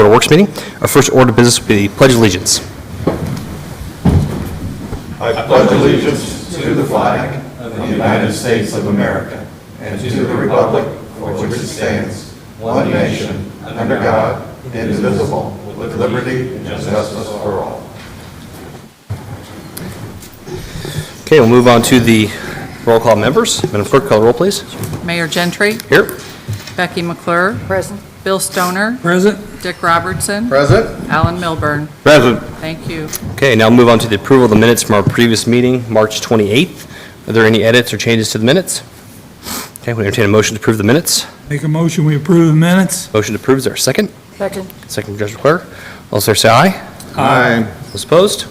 Board of Works meeting. Our first order of business will be the Pledge of Allegiance. I pledge allegiance to the flag of the United States of America and to the republic for which it stands, one nation, under God, indivisible, with liberty and justice for all. Okay, we'll move on to the roll call members. Madam Clerk, call the roll, please. Mayor Gentry. Here. Becky McClure. Present. Bill Stoner. Present. Dick Robertson. Present. Alan Milburn. Present. Thank you. Okay, now move on to the approval of the minutes from our previous meeting, March 28th. Are there any edits or changes to the minutes? Okay, we'll entertain a motion to approve the minutes. Make a motion, we approve the minutes. Motion to approve, is there a second? Second. Second, Judge McClure. All those in favor say aye. Aye. Those opposed?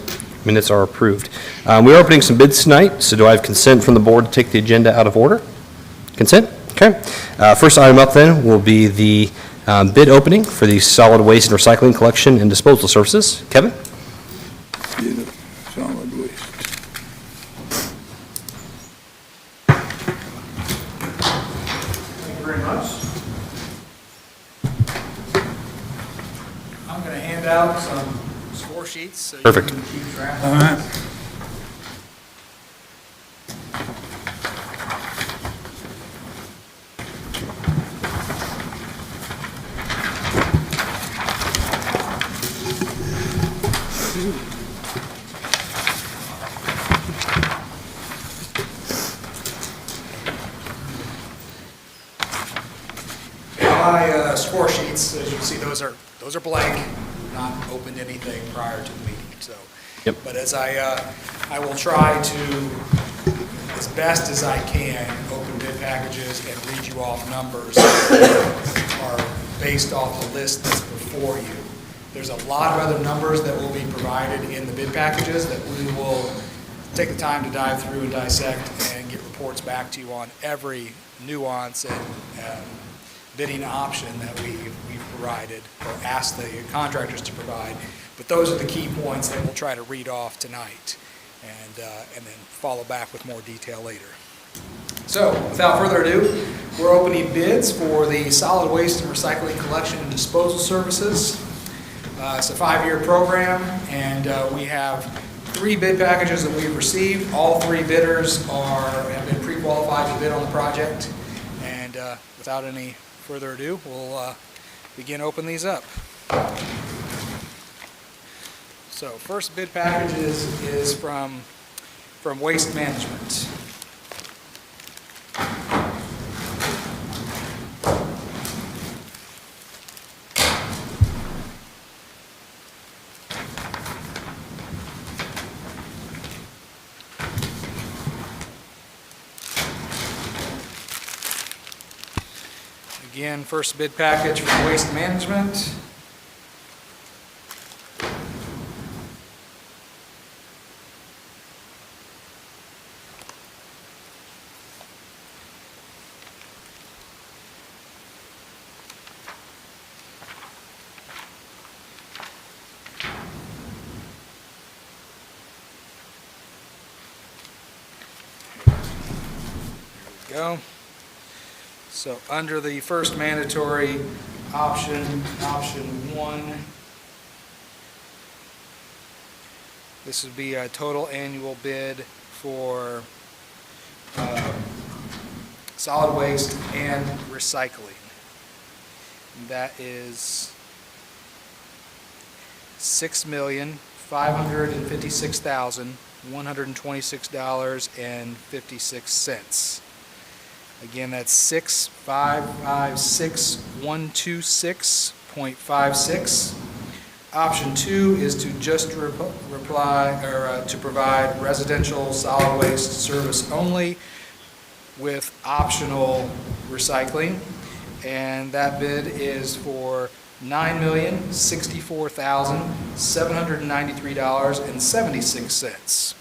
Minutes are approved. We are opening some bids tonight, so do I have consent from the board to take the agenda out of order? Consent? Okay. First item up then will be the bid opening for the solid waste and recycling collection and disposal services. Kevin? Solid waste. Thank you very much. I'm going to hand out some score sheets so you Perfect. can keep track. All right. My score sheets, as you can see, those are blank, not opened anything prior to the meeting. So, Yep. but as I will try to, as best as I can, open bid packages and read you off numbers that are based off the list that's before you. There's a lot of other numbers that will be provided in the bid packages that we will take the time to dive through and dissect and get reports back to you on every nuance and bidding option that we've provided or asked the contractors to provide. But those are the key points that we'll try to read off tonight and then follow back with more detail later. So without further ado, we're opening bids for the solid waste and recycling collection and disposal services. It's a 5-year program, and we have 3 bid packages that we've received. All 3 bidders have been pre-qualified to bid on the project. And without any further ado, we'll begin opening these up. So first bid package is from Waste Management. Again, first bid package from Waste Management. There we go. So under the first mandatory option 1, this would be a total annual bid for solid waste and recycling. And that is $6,556,126.56. Again, that's 6556126.56. Option 2 is to just to provide residential solid waste service only with optional recycling, and that bid is for $9,064,793.76.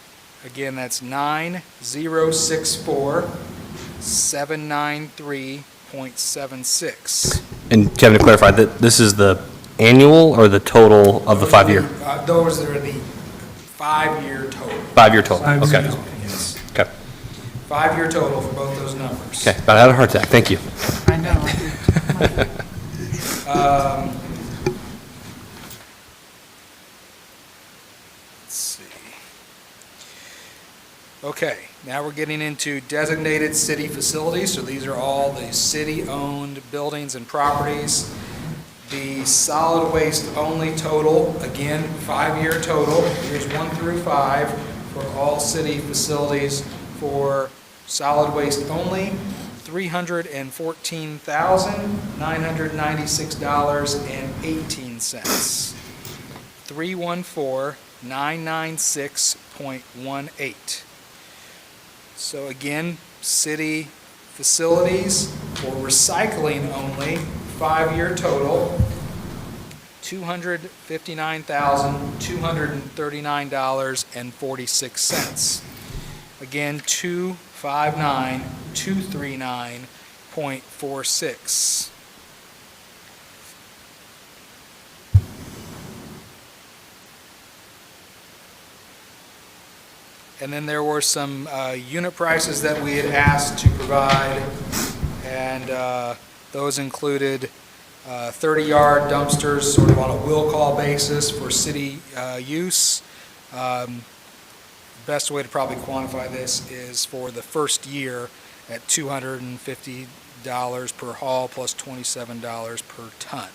Again, that's 9,064,793.76. And Kevin, to clarify, that this is the annual or the total of the 5-year? Those are the 5-year total. 5-year total, okay. Yes. Okay, 5-year total for both those numbers. okay, about had a heart attack, thank you. I know. Okay, now we're getting into designated city facilities. So these are all the city-owned buildings and properties. The solid waste only total, again, 5-year total, years 1 through 5, for all city facilities for solid waste only, $314,996.18. 314,996.18. So again, city facilities for recycling only, 5-year total, $259,239.46. Again, 259,239.46. And then there were some unit prices that we had asked to provide, and those included 30-yard dumpsters, sort of on a will call basis for city use. Best way to probably quantify this is for the first year at $250 per haul plus $27 per ton.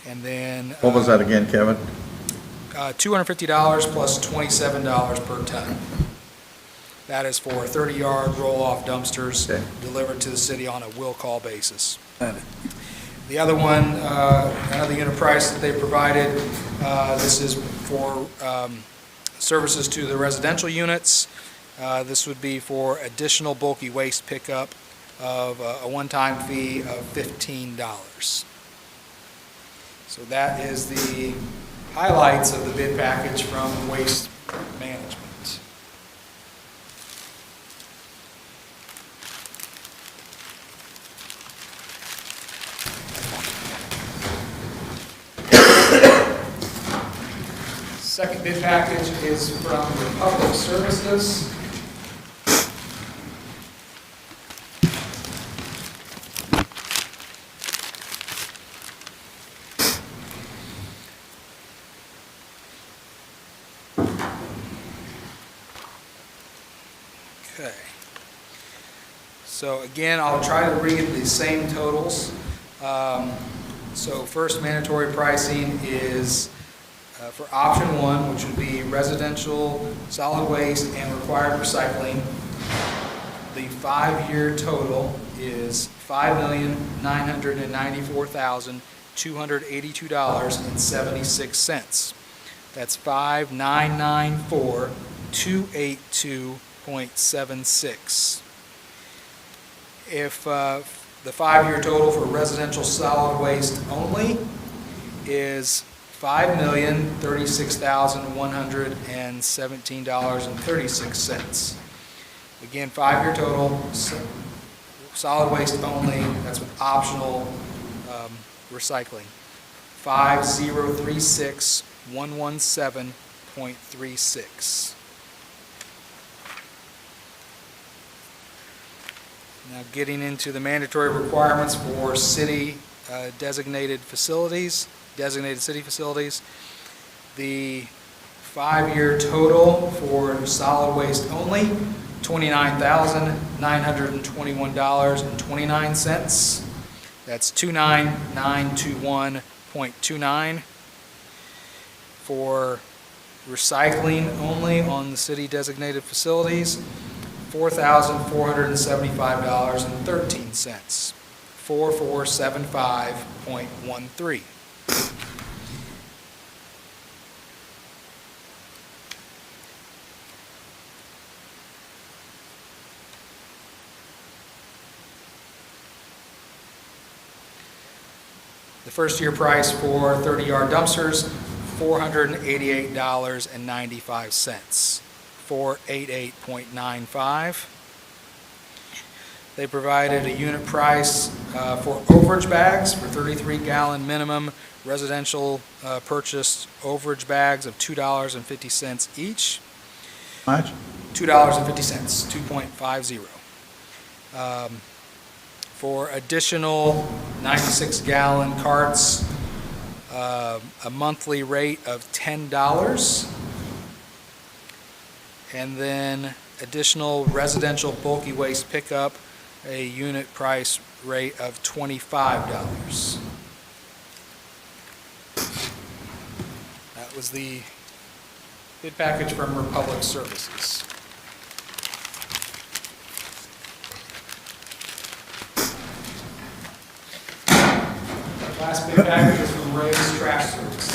And then What was that again, Kevin? $250 plus $27 per ton. That is for 30-yard roll-off dumpsters delivered to the city on a will call basis. The other one, another unit price that they provided, this is for services to the residential units. This would be for additional bulky waste pickup of a one-time fee of $15. So that is the highlights of the bid package from Waste Management. Second bid package is from Public Services. Okay. So again, I'll try to read the same totals. So first mandatory pricing is for option 1, which would be residential solid waste and required recycling. The 5-year total is $5,994,282.76. That's $5,994,282.76. If the 5-year total for residential solid waste only is $5,036,117.36. Again, 5-year total, solid waste only, that's with optional recycling. 5,036,117.36. Now getting into the mandatory requirements for city designated city facilities. The 5-year total for solid waste only, $29,921.29. That's 29921.29. For recycling only on the city designated facilities, $4,475.13. 4475.13. The first year price for 30-yard dumpsters, $488.95, 488.95. They provided a unit price for overage bags for 33-gallon minimum residential purchased overage bags of $2.50 each. How much? $2.50, 2.50. For additional 96-gallon carts, a monthly rate of $10. And then additional residential bulky waste pickup, a unit price rate of $25. That was the bid package from Republic Services. Last bid package is from Ray's Trash Service.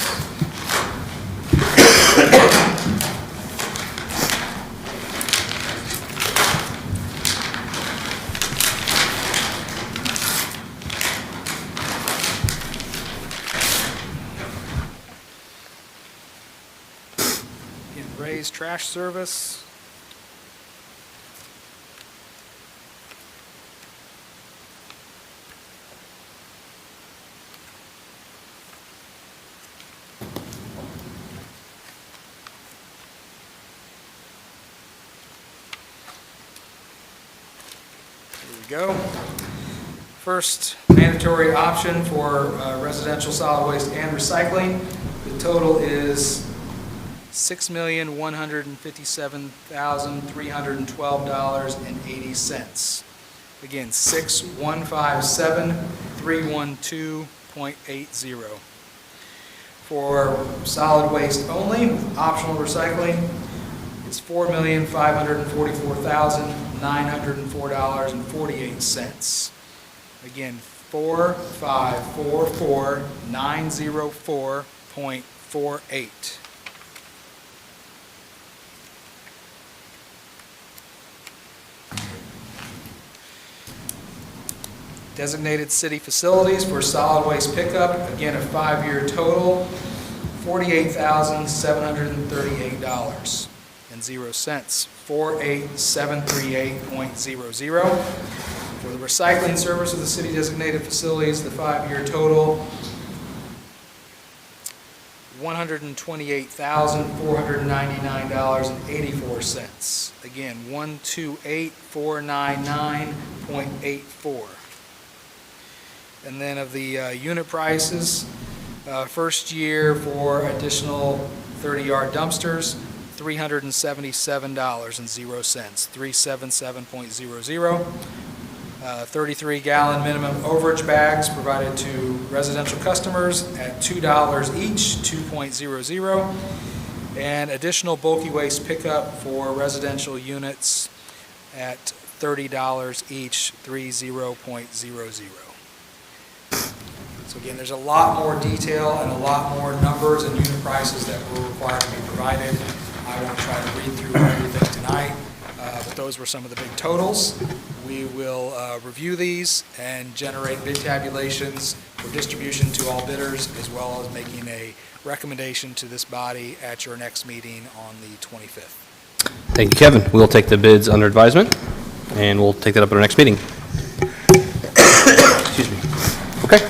Again, Ray's Trash Service. Go. First mandatory option for residential solid waste and recycling. The total is $6,157,312.80. Again, 6,157,312.80. For solid waste only, with optional recycling, it's $4,544,904.48. Again, 4,544,904.48. Designated city facilities for solid waste pickup, again, a 5-year total, $48,738.00. 48738.00. For the recycling service of the city designated facilities, the 5-year total, $128,499.84. Again, 128,499.84. And then of the unit prices, first year for additional 30-yard dumpsters, $377.00, 377.00. 33-gallon minimum overage bags provided to residential customers at $2 each, 2.00. And additional bulky waste pickup for residential units at $30 each, 30.00. So again, there's a lot more detail and a lot more numbers and unit prices that were required to be provided. I won't try to read through everything tonight, but those were some of the big totals. We will review these and generate bid tabulations for distribution to all bidders, as well as making a recommendation to this body at your next meeting on the 25th. Thank you, Kevin. We'll take the bids under advisement, and we'll take that up at our next meeting. Excuse me. Okay.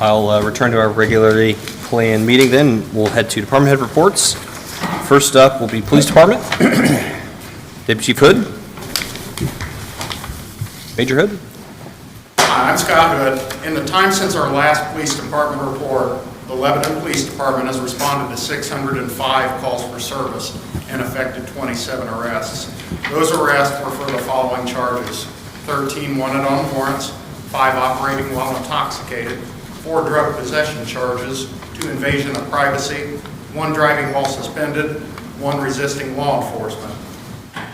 I'll return to our regularly planned meeting then. We'll head to department head reports. First up will be Police Department. Deputy Chief Hood. Major Hood. Hi, I'm Scott Hood. In the time since our last police department report, the Lebanon Police Department has responded to 605 calls for service and effected 27 arrests. Those arrests were for the following charges: 13 wanted on warrants, 5 operating while intoxicated, 4 drug possession charges, 2 invasion of privacy, 1 driving while suspended, 1 resisting law enforcement.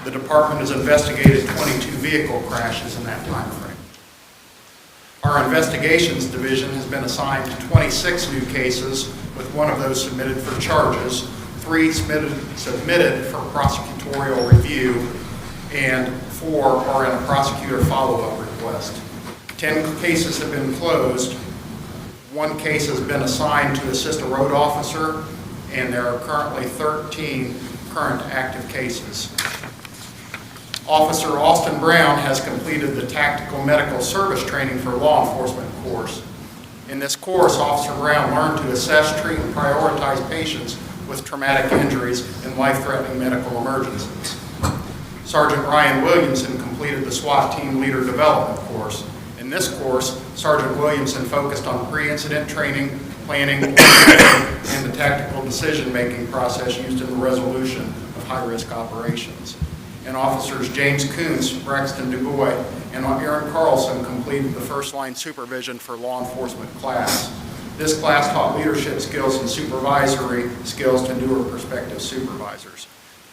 The department has investigated 22 vehicle crashes in that time frame. Our investigations division has been assigned to 26 new cases, with 1 of those submitted for charges, 3 submitted for prosecutorial review, and 4 are in a prosecutor follow-up request. 10 cases have been closed. 1 case has been assigned to assist a road officer, and there are currently 13 current active cases. Officer Austin Brown has completed the Tactical Medical Service Training for Law Enforcement course. In this course, Officer Brown learned to assess, treat, and prioritize patients with traumatic injuries and life-threatening medical emergencies. Sergeant Ryan Williamson completed the SWAT Team Leader Development course. In this course, Sergeant Williamson focused on pre-incident training, planning, and the tactical decision-making process used in the resolution of high-risk operations. And Officers James Koontz, Braxton DuBois, and Aaron Carlson completed the first-line supervision for law enforcement class. This class taught leadership skills and supervisory skills to newer prospective supervisors.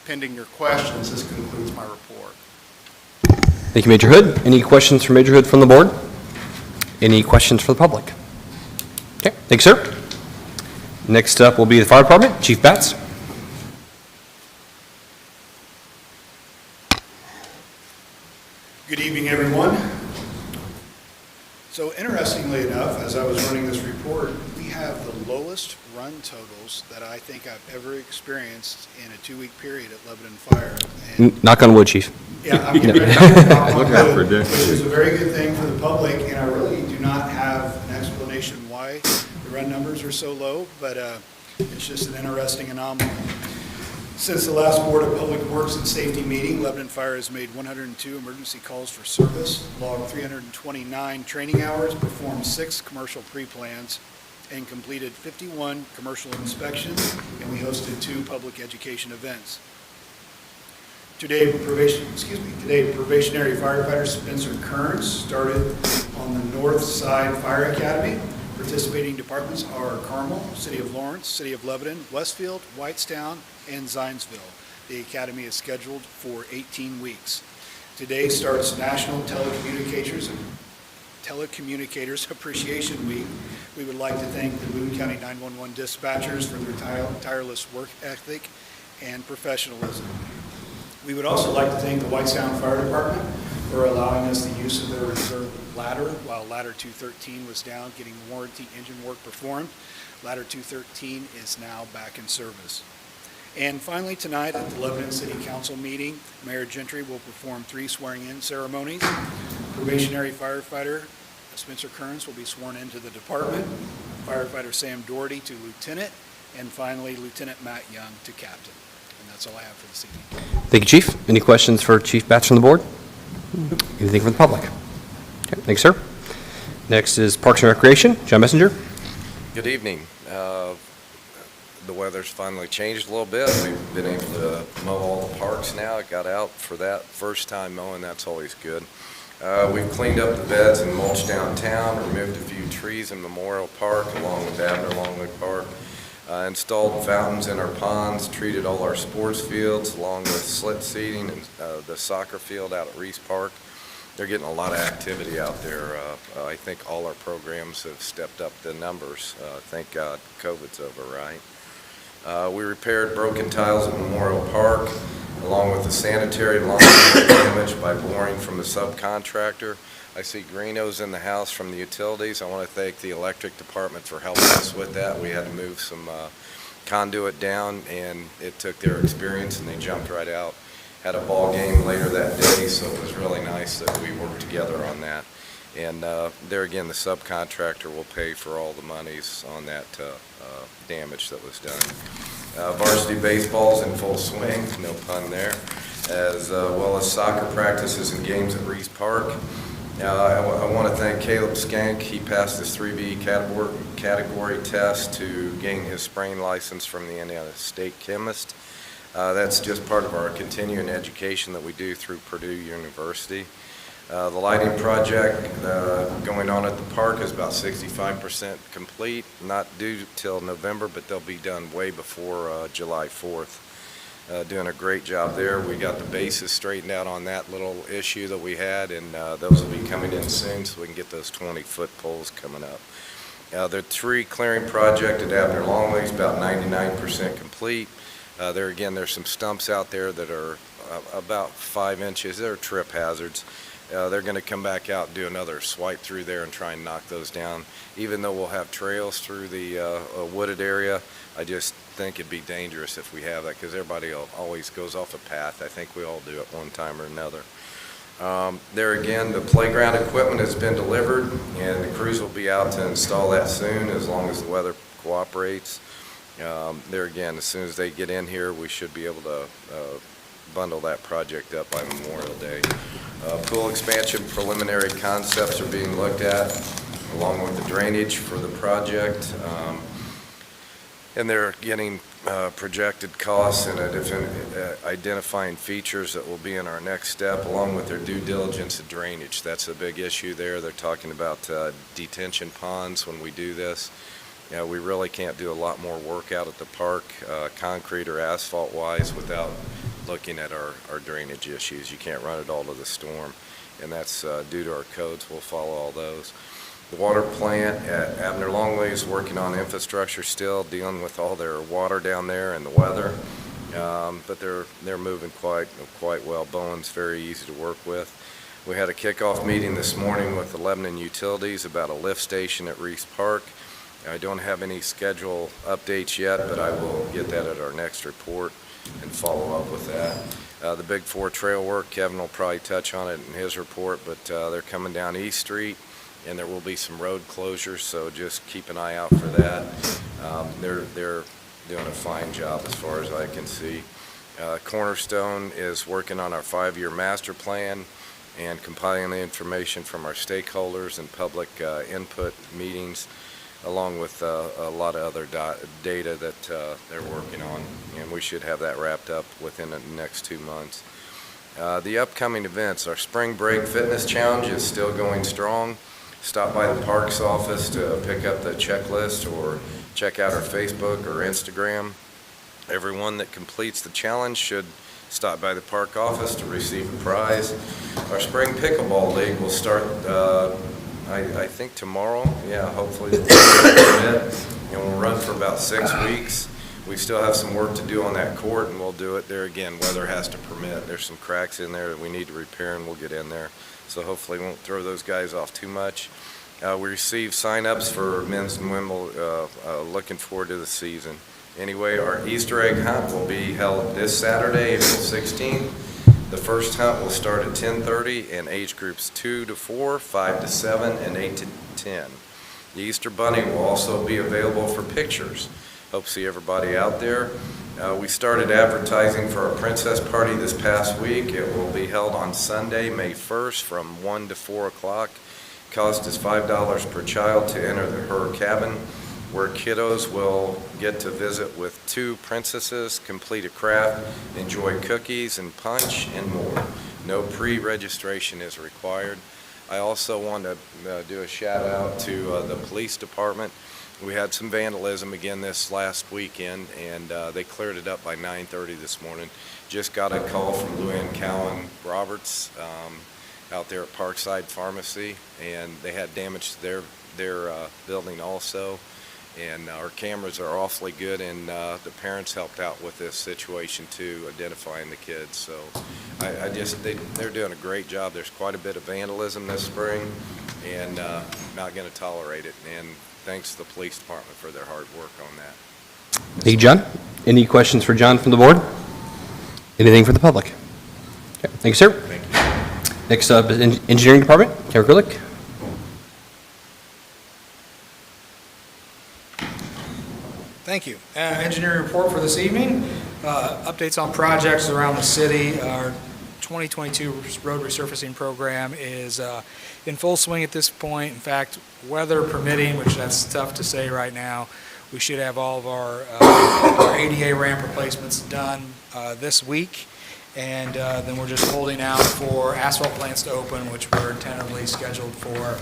Pending your questions, this concludes my report. Thank you, Major Hood. Any questions for Major Hood from the board? Any questions for the public? Okay, thanks, sir. Next up will be the Fire Department, Chief Batts. Good evening, everyone. So interestingly enough, as I was running this report, we have the lowest run totals that I think I've ever experienced in a 2-week period at Lebanon Fire. And Knock on wood, Chief. yeah, I'm getting ready to knock on Look out wood, for which is a very good thing for the public, and I really do not have an explanation why the run numbers are so low, but it's just an interesting anomaly. Since the last Board of Public Works and Safety meeting, Lebanon Fire has made 102 emergency calls for service, logged 329 training hours, performed 6 commercial pre-plans, and completed 51 commercial inspections, and we hosted 2 public education events. Today, probationary firefighter Spencer Kearns started on the North Side Fire Academy. Participating departments are Carmel, City of Lawrence, City of Lebanon, Westfield, Whitestown, and Zionsville. The academy is scheduled for 18 weeks. Today starts National Telecommunicators Appreciation Week. We would like to thank the Boone County 911 dispatchers for their tireless work ethic and professionalism. We would also like to thank the Whitestown Fire Department for allowing us the use of their reserve ladder while Ladder 213 was down getting warranty engine work performed. Ladder 213 is now back in service. And finally, tonight at the Lebanon City Council meeting, Mayor Gentry will perform 3 swearing-in ceremonies. Probationary firefighter Spencer Kearns will be sworn into the department, firefighter Sam Doherty to lieutenant, and finally, Lieutenant Matt Young to captain. And that's all I have for this evening. Thank you, Chief. Any questions for Chief Batts from the board? Anything from the public? Okay, thanks, sir. Next is Parks and Recreation, John Messenger. Good evening. The weather's finally changed a little bit. We've been able to mow all the parks now. I got out for that first time mowing. That's always good. We've cleaned up the beds and mulched downtown, removed a few trees in Memorial Park along with Abner Longwood Park, installed fountains in our ponds, treated all our sports fields along with slit seating and the soccer field out at Reese Park. They're getting a lot of activity out there. I think all our programs have stepped up the numbers. Thank God COVID's over, right? We repaired broken tiles at Memorial Park, along with the sanitary lawn damage by boring from the subcontractor. I see Greeno's in the house from the utilities. I want to thank the electric department for helping us with that. We had to move some conduit down, and it took their experience, and they jumped right out. Had a ball game later that day, so it was really nice that we worked together on that. And there again, the subcontractor will pay for all the monies on that damage that was done. Varsity baseball's in full swing, no pun there, as well as soccer practices and games at Reese Park. I want to thank Caleb Skank. He passed his 3B category test to gain his spraying license from the Indiana State Chemist. That's just part of our continuing education that we do through Purdue University. The lighting project going on at the park is about 65% complete, not due till November, but they'll be done way before July 4th. Doing a great job there. We got the bases straightened out on that little issue that we had, and those will be coming in soon so we can get those 20-foot poles coming up. The tree clearing project at Abner Longley is about 99% complete. There again, there's some stumps out there that are about 5 inches. They're trip hazards. They're going to come back out and do another swipe through there and try and knock those down. Even though we'll have trails through the wooded area, I just think it'd be dangerous if we have that because everybody always goes off a path. I think we all do at one time or another. There again, the playground equipment has been delivered, and the crews will be out to install that soon as long as the weather cooperates. There again, as soon as they get in here, we should be able to bundle that project up by Memorial Day. Pool expansion preliminary concepts are being looked at, along with the drainage for the project. And they're getting projected costs and identifying features that will be in our next step, along with their due diligence and drainage. That's a big issue there. They're talking about detention ponds when we do this. We really can't do a lot more work out at the park, concrete or asphalt-wise, without looking at our drainage issues. You can't run it all to the storm, and that's due to our codes. We'll follow all those. The water plant at Abner Longley is working on infrastructure still, dealing with all their water down there and the weather, but they're moving quite well. Bowen's very easy to work with. We had a kickoff meeting this morning with the Lebanon Utilities about a lift station at Reese Park. I don't have any schedule updates yet, but I will get that at our next report and follow up with that. The Big 4 Trail work, Kevin will probably touch on it in his report, but they're coming down East Street, and there will be some road closures, so just keep an eye out for that. They're doing a fine job as far as I can see. Cornerstone is working on our 5-year master plan and compiling the information from our stakeholders and public input meetings, along with a lot of other data that they're working on, and we should have that wrapped up within the next 2 months. The upcoming events, our Spring Break Fitness Challenge is still going strong. Stop by the Parks office to pick up the checklist or check out our Facebook or Instagram. Everyone that completes the challenge should stop by the park office to receive a prize. Our Spring Pickleball League will start I think tomorrow, yeah, hopefully, and we'll run for about 6 weeks. We still have some work to do on that court, and we'll do it there again. Weather has to permit. There's some cracks in there that we need to repair, and we'll get in there. So hopefully we won't throw those guys off too much. We received sign-ups for men's and women's, looking forward to the season. Anyway, our Easter egg hunt will be held this Saturday, April 16th. The first hunt will start at 10:30 and age groups 2 to 4, 5 to 7, and 8 to 10. The Easter Bunny will also be available for pictures. Hope to see everybody out there. We started advertising for our Princess Party this past week. It will be held on Sunday, May 1st from 1 to 4 o'clock. Cost is $5 per child to enter her cabin, where kiddos will get to visit with 2 princesses, complete a craft, enjoy cookies and punch, and more. No pre-registration is required. I also want to do a shout out to the police department. We had some vandalism again this last weekend, and they cleared it up by 9:30 this morning. Just got a call from Luann Cowan Roberts out there at Parkside Pharmacy, and they had damage to their building also. And our cameras are awfully good, and the parents helped out with this situation too, identifying the kids. So they're doing a great job. There's quite a bit of vandalism this spring, and not going to tolerate it. And thanks to the police department for their hard work on that. Thank you, John. Any questions for John from the board? Anything for the public? Okay. Thank you, sir. Thank you. Next up is Engineering Department, Karen Kulik. Thank you. Engineering report for this evening. Updates on projects around the city. Our 2022 road resurfacing program is in full swing at this point. In fact, weather permitting, which that's tough to say right now, we should have all of our ADA ramp replacements done this week. And then we're just holding out for asphalt plants to open, which we're tentatively scheduled for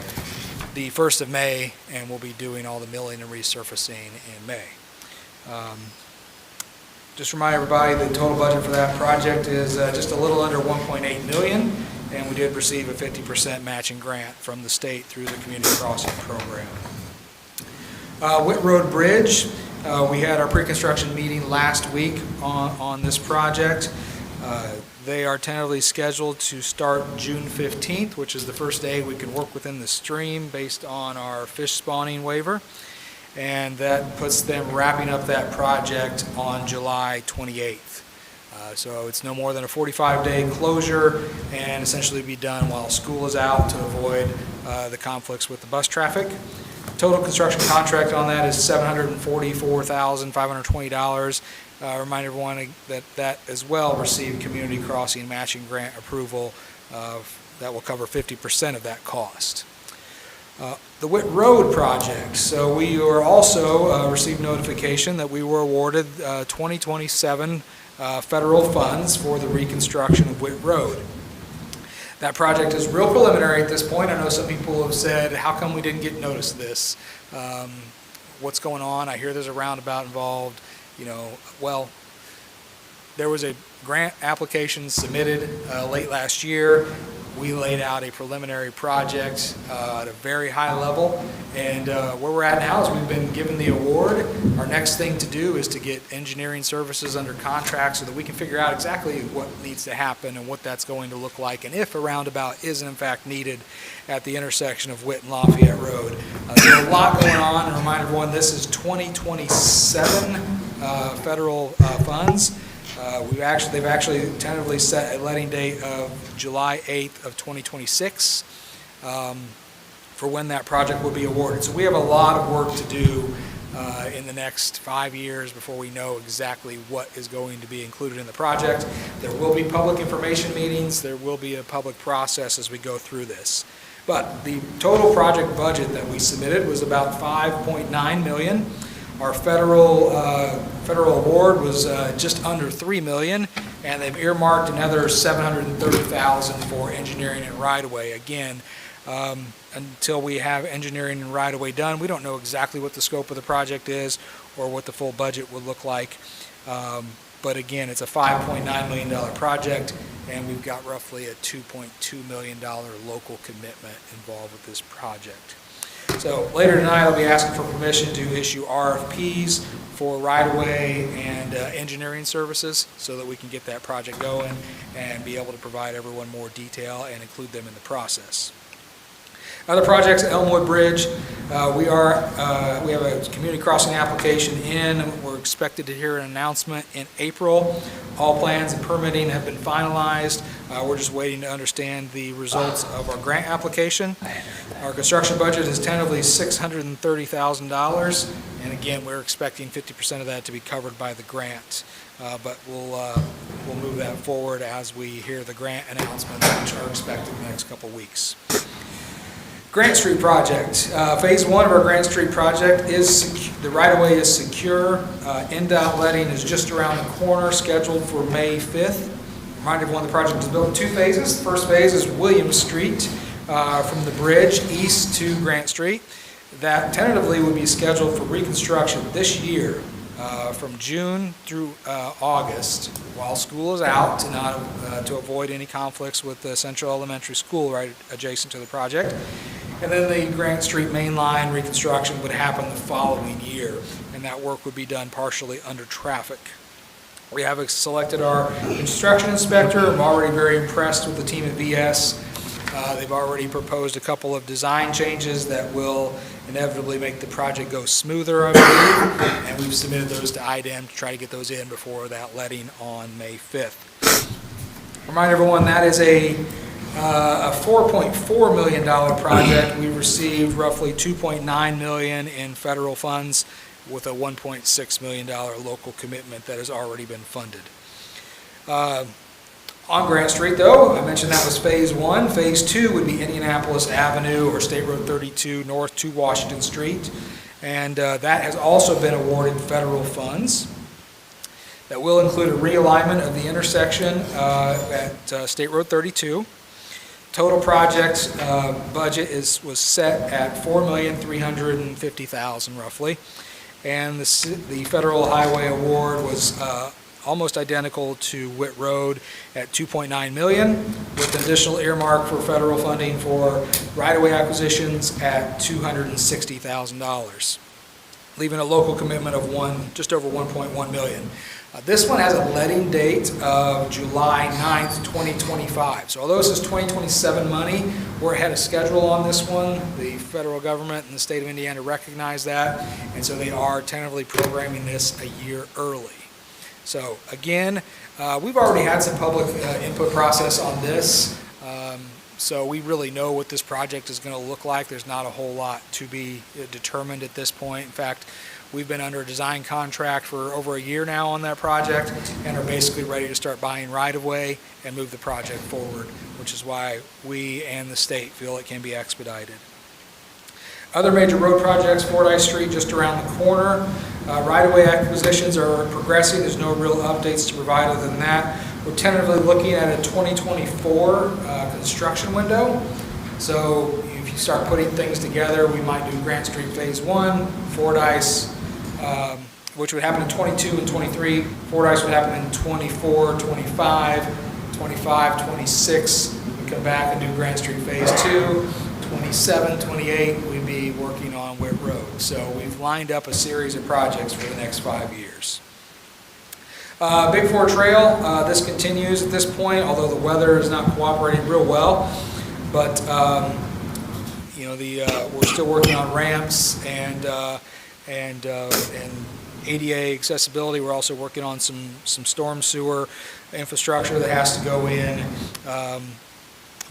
the 1st of May, and we'll be doing all the milling and resurfacing in May. Just remind everybody the total budget for that project is just a little under $1.8 million, and we did receive a 50% matching grant from the state through the Community Crossing Program. Whit Road Bridge, we had our pre-construction meeting last week on this project. They are tentatively scheduled to start June 15th, which is the first day we can work within the stream based on our fish spawning waiver. And that puts them wrapping up that project on July 28th. So it's no more than a 45-day closure and essentially be done while school is out to avoid the conflicts with the bus traffic. Total construction contract on that is $744,520. Remind everyone that as well received Community Crossing matching grant approval that will cover 50% of that cost. The Whit Road project. So we were also received notification that we were awarded 2027 federal funds for the reconstruction of Whit Road. That project is real preliminary at this point. I know some people have said, how come we didn't get notice of this? What's going on? I hear there's a roundabout involved. Well, there was a grant application submitted late last year. We laid out a preliminary project at a very high level, and where we're at now is we've been given the award. Our next thing to do is to get engineering services under contract so that we can figure out exactly what needs to happen and what that's going to look like, and if a roundabout is in fact needed at the intersection of Whit and Lafayette Road. There's a lot going on, and remind everyone, this is 2027 federal funds. They've actually tentatively set a letting date of July 8th of 2026 for when that project will be awarded. So we have a lot of work to do in the next 5 years before we know exactly what is going to be included in the project. There will be public information meetings. There will be a public process as we go through this. But the total project budget that we submitted was about $5.9 million. Our federal award was just under $3 million, and they've earmarked another $730,000 for engineering and right-of-way. Again, until we have engineering and right-of-way done, we don't know exactly what the scope of the project is or what the full budget would look like. But again, it's a $5.9 million project, and we've got roughly a $2.2 million local commitment involved with this project. So later tonight, I'll be asking for permission to issue RFPs for right-of-way and engineering services so that we can get that project going and be able to provide everyone more detail and include them in the process. Other projects, Elmwood Bridge, we have a community crossing application in. We're expected to hear an announcement in April. All plans and permitting have been finalized. We're just waiting to understand the results of our grant application. Our construction budget is tentatively $630,000, and again, we're expecting 50% of that to be covered by the grant. But we'll move that forward as we hear the grant announcements, which are expected in the next couple weeks. Grant Street project. Phase 1 of our Grant Street project is the right-of-way is secure. NDOT letting is just around the corner, scheduled for May 5th. Remind everyone the project is built in 2 phases. The first phase is Williams Street from the bridge east to Grant Street. That tentatively would be scheduled for reconstruction this year from June through August while school is out to avoid any conflicts with the Central Elementary School right adjacent to the project. And then the Grant Street main line reconstruction would happen the following year, and that work would be done partially under traffic. We have selected our construction inspector. I'm already very impressed with the team at VS. They've already proposed a couple of design changes that will inevitably make the project go smoother, I believe, and we've submitted those to IDEM to try to get those in before that letting on May 5th. Remind everyone that is a $4.4 million project. We received roughly $2.9 million in federal funds with a $1.6 million local commitment that has already been funded. On Grant Street, though, I mentioned that was Phase 1. Phase 2 would be Indianapolis Avenue or State Road 32 north to Washington Street, and that has also been awarded federal funds. That will include a realignment of the intersection at State Road 32. Total project budget was set at $4,350,000 roughly, and the federal highway award was almost identical to Whit Road at $2.9 million, with additional earmark for federal funding for right-of-way acquisitions at $260,000, leaving a local commitment of just over $1.1 million. This one has a letting date of July 9th, 2025. So although this is 2027 money, we're ahead of schedule on this one. The federal government and the state of Indiana recognize that, and so they are tentatively programming this a year early. So again, we've already had some public input process on this, so we really know what this project is going to look like. There's not a whole lot to be determined at this point. In fact, we've been under a design contract for over a year now on that project and are basically ready to start buying right-of-way and move the project forward, which is why we and the state feel it can be expedited. Other major road projects, Fordyce Street just around the corner. Right-of-way acquisitions are progressing. There's no real updates to provide other than that. We're tentatively looking at a 2024 construction window. So if you start putting things together, we might do Grant Street Phase 1, Fordyce, which would happen in 22 and 23. Fordyce would happen in 24, 25, 25, 26. We come back and do Grant Street Phase 2. 27, 28, we'd be working on Whit Road. So we've lined up a series of projects for the next 5 years. Big 4 Trail, this continues at this point, although the weather is not cooperating real well. But you know, we're still working on ramps and ADA accessibility. We're also working on some storm sewer infrastructure that has to go in.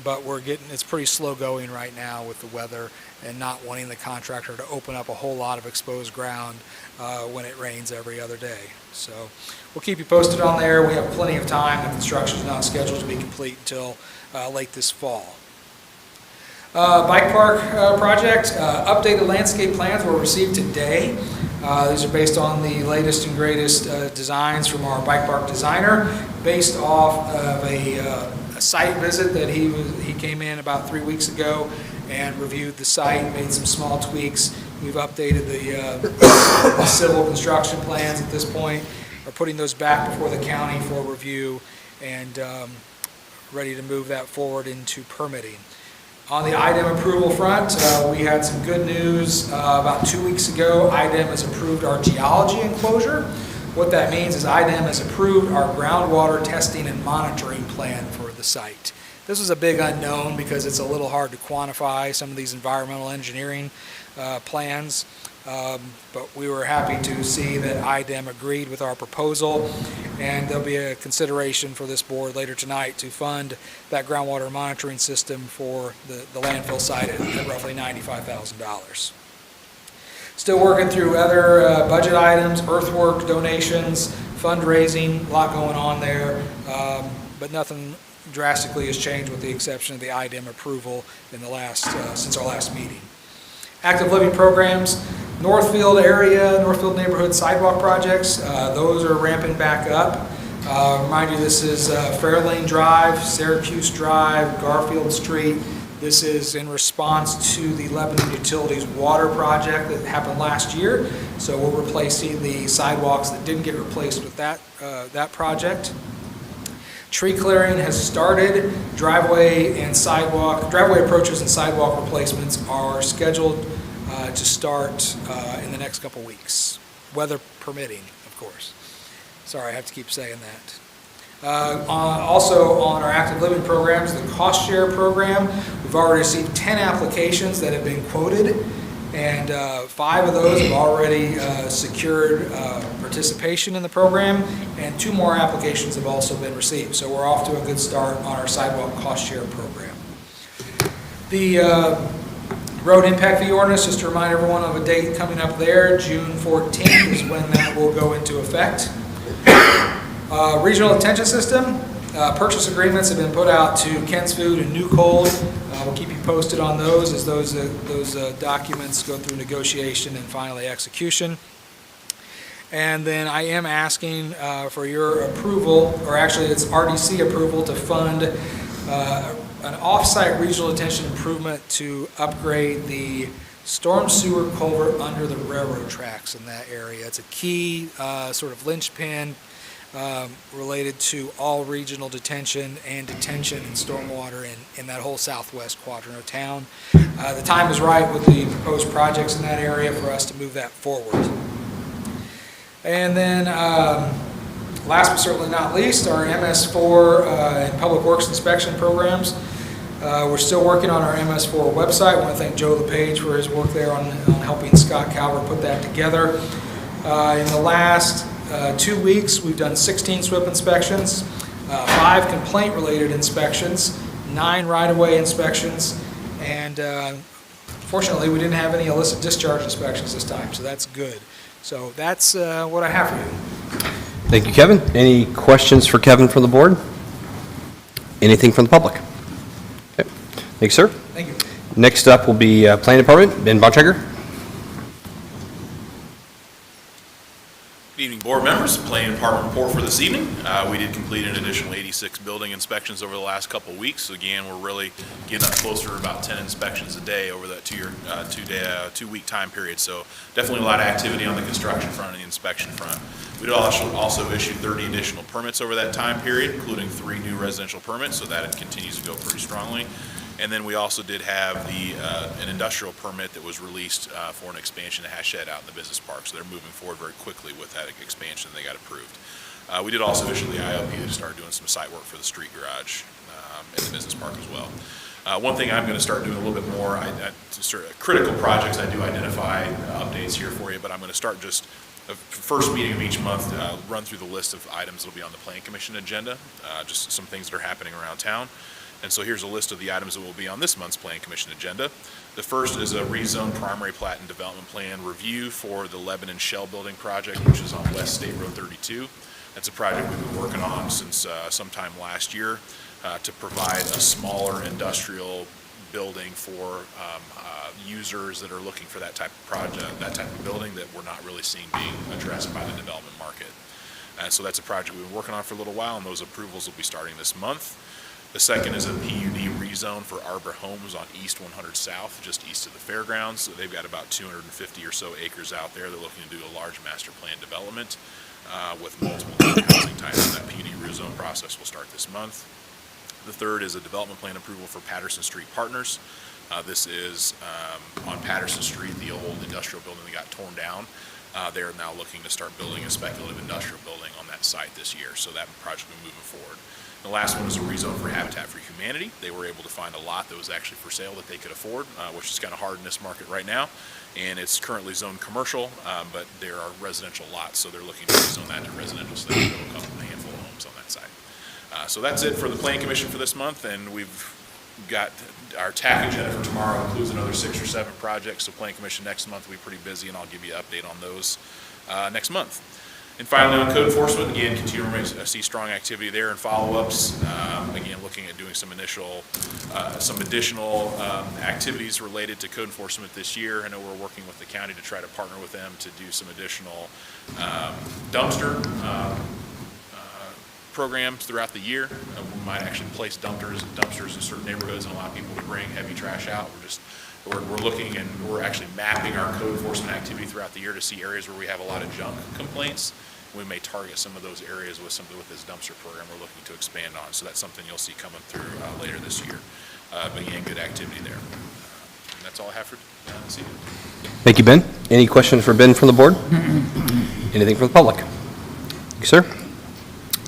But it's pretty slow going right now with the weather and not wanting the contractor to open up a whole lot of exposed ground when it rains every other day. So we'll keep you posted on there. We have plenty of time. The construction is not scheduled to be complete until late this fall. Bike park project, updated landscape plans were received today. These are based on the latest and greatest designs from our bike park designer, based off of a site visit that he came in about 3 weeks ago and reviewed the site, made some small tweaks. We've updated the civil construction plans at this point. We're putting those back before the county for review and ready to move that forward into permitting. On the IDEM approval front, we had some good news about 2 weeks ago. IDEM has approved our geology enclosure. What that means is IDEM has approved our groundwater testing and monitoring plan for the site. This was a big unknown because it's a little hard to quantify some of these environmental engineering plans, but we were happy to see that IDEM agreed with our proposal, and there'll be a consideration for this board later tonight to fund that groundwater monitoring system for the landfill site at roughly $95,000. Still working through other budget items, earthwork donations, fundraising, a lot going on there, but nothing drastically has changed with the exception of the IDEM approval in the since our last meeting. Active living programs, Northfield area, Northfield neighborhood sidewalk projects, those are ramping back up. Remind you, this is Fairlane Drive, Syracuse Drive, Garfield Street. This is in response to the Lebanon Utilities water project that happened last year. So we're replacing the sidewalks that didn't get replaced with that project. Tree clearing has started. Driveway approaches and sidewalk replacements are scheduled to start in the next couple weeks, weather permitting, of course. Sorry, I have to keep saying that. Also on our active living programs, the cost share program, we've already received 10 applications that have been quoted, and 5 of those have already secured participation in the program, and 2 more applications have also been received. So we're off to a good start on our sidewalk cost share program. The road impact fee ordinance, just to remind everyone of a date coming up there, June 14th is when that will go into effect. Regional detention system, purchase agreements have been put out to Kent's Food and New Cold. We'll keep you posted on those as those documents go through negotiation and finally execution. And then I am asking for your approval, or actually it's RDC approval, to fund an off-site regional detention improvement to upgrade the storm sewer culvert under the railroad tracks in that area. It's a key sort of linchpin related to all regional detention and detention and stormwater in that whole southwest quadrant of town. The time is right with the proposed projects in that area for us to move that forward. And then last but certainly not least, our MS4 and Public Works inspection programs. We're still working on our MS4 website. I want to thank Joe LePage for his work there on helping Scott Calvert put that together. In the last 2 weeks, we've done 16 SWIP inspections, 5 complaint-related inspections, 9 right-of-way inspections, and fortunately, we didn't have any illicit discharge inspections this time, so that's good. So that's what I have for you. Thank you, Kevin. Any questions for Kevin from the board? Anything from the public? Okay. Thank you, sir. Thank you. Next up will be Planning Department, Ben Bontrager. Good evening, board members. Planning Department report for this evening. We did complete an additional 86 building inspections over the last couple of weeks. So again, we're really getting up closer to about 10 inspections a day over that two-week time period. So definitely a lot of activity on the construction front and the inspection front. We did also issue 30 additional permits over that time period, including 3 new residential permits. So that continues to go pretty strongly. And then we also did have an industrial permit that was released for an expansion of the Hachette out in the business park. So they're moving forward very quickly with that expansion. They got approved. We did also issue the ILP to start doing some site work for the street garage in the business park as well. One thing I'm going to start doing a little bit more, critical projects, I do identify updates here for you, but I'm going to start just the first meeting of each month, run through the list of items that will be on the Planning Commission agenda, just some things that are happening around town. And so here's a list of the items that will be on this month's Planning Commission agenda. The first is a rezone primary plat and development plan review for the Lebanon Shell Building project, which is on West State Road 32. That's a project we've been working on since sometime last year to provide a smaller industrial building for users that are looking for that type of project, that type of building that we're not really seeing being addressed by the development market. So that's a project we've been working on for a little while, and those approvals will be starting this month. The second is a PUD rezone for Arbor Homes on East 100 South, just east of the fairgrounds. So they've got about 250 or so acres out there. They're looking to do a large master plan development with multiple housing types. That PUD rezone process will start this month. The third is a development plan approval for Paterson Street Partners. This is on Paterson Street, the old industrial building that got torn down. They're now looking to start building a speculative industrial building on that site this year. So that project will be moving forward. The last one is a rezone for Habitat for Humanity. They were able to find a lot that was actually for sale that they could afford, which is kind of hard in this market right now. And it's currently zoned commercial, but there are residential lots, so they're looking to rezone that to residential, so they can build a handful of homes on that site. So that's it for the Planning Commission for this month, and we've got our TAC agenda for tomorrow includes another 6 or 7 projects. So Planning Commission next month will be pretty busy, and I'll give you an update on those next month. And finally, on code enforcement, again, continue to see strong activity there and follow-ups. Again, looking at doing some additional activities related to code enforcement this year. I know we're working with the county to try to partner with them to do some additional dumpster programs throughout the year. We might actually place dumpsters in certain neighborhoods and allow people to bring heavy trash out. We're looking and we're actually mapping our code enforcement activity throughout the year to see areas where we have a lot of junk complaints. We may target some of those areas with this dumpster program we're looking to expand on. So that's something you'll see coming through later this year. But again, good activity there. And that's all I have for this evening. Thank you, Ben. Any questions for Ben from the board? Anything from the public? Thank you, sir.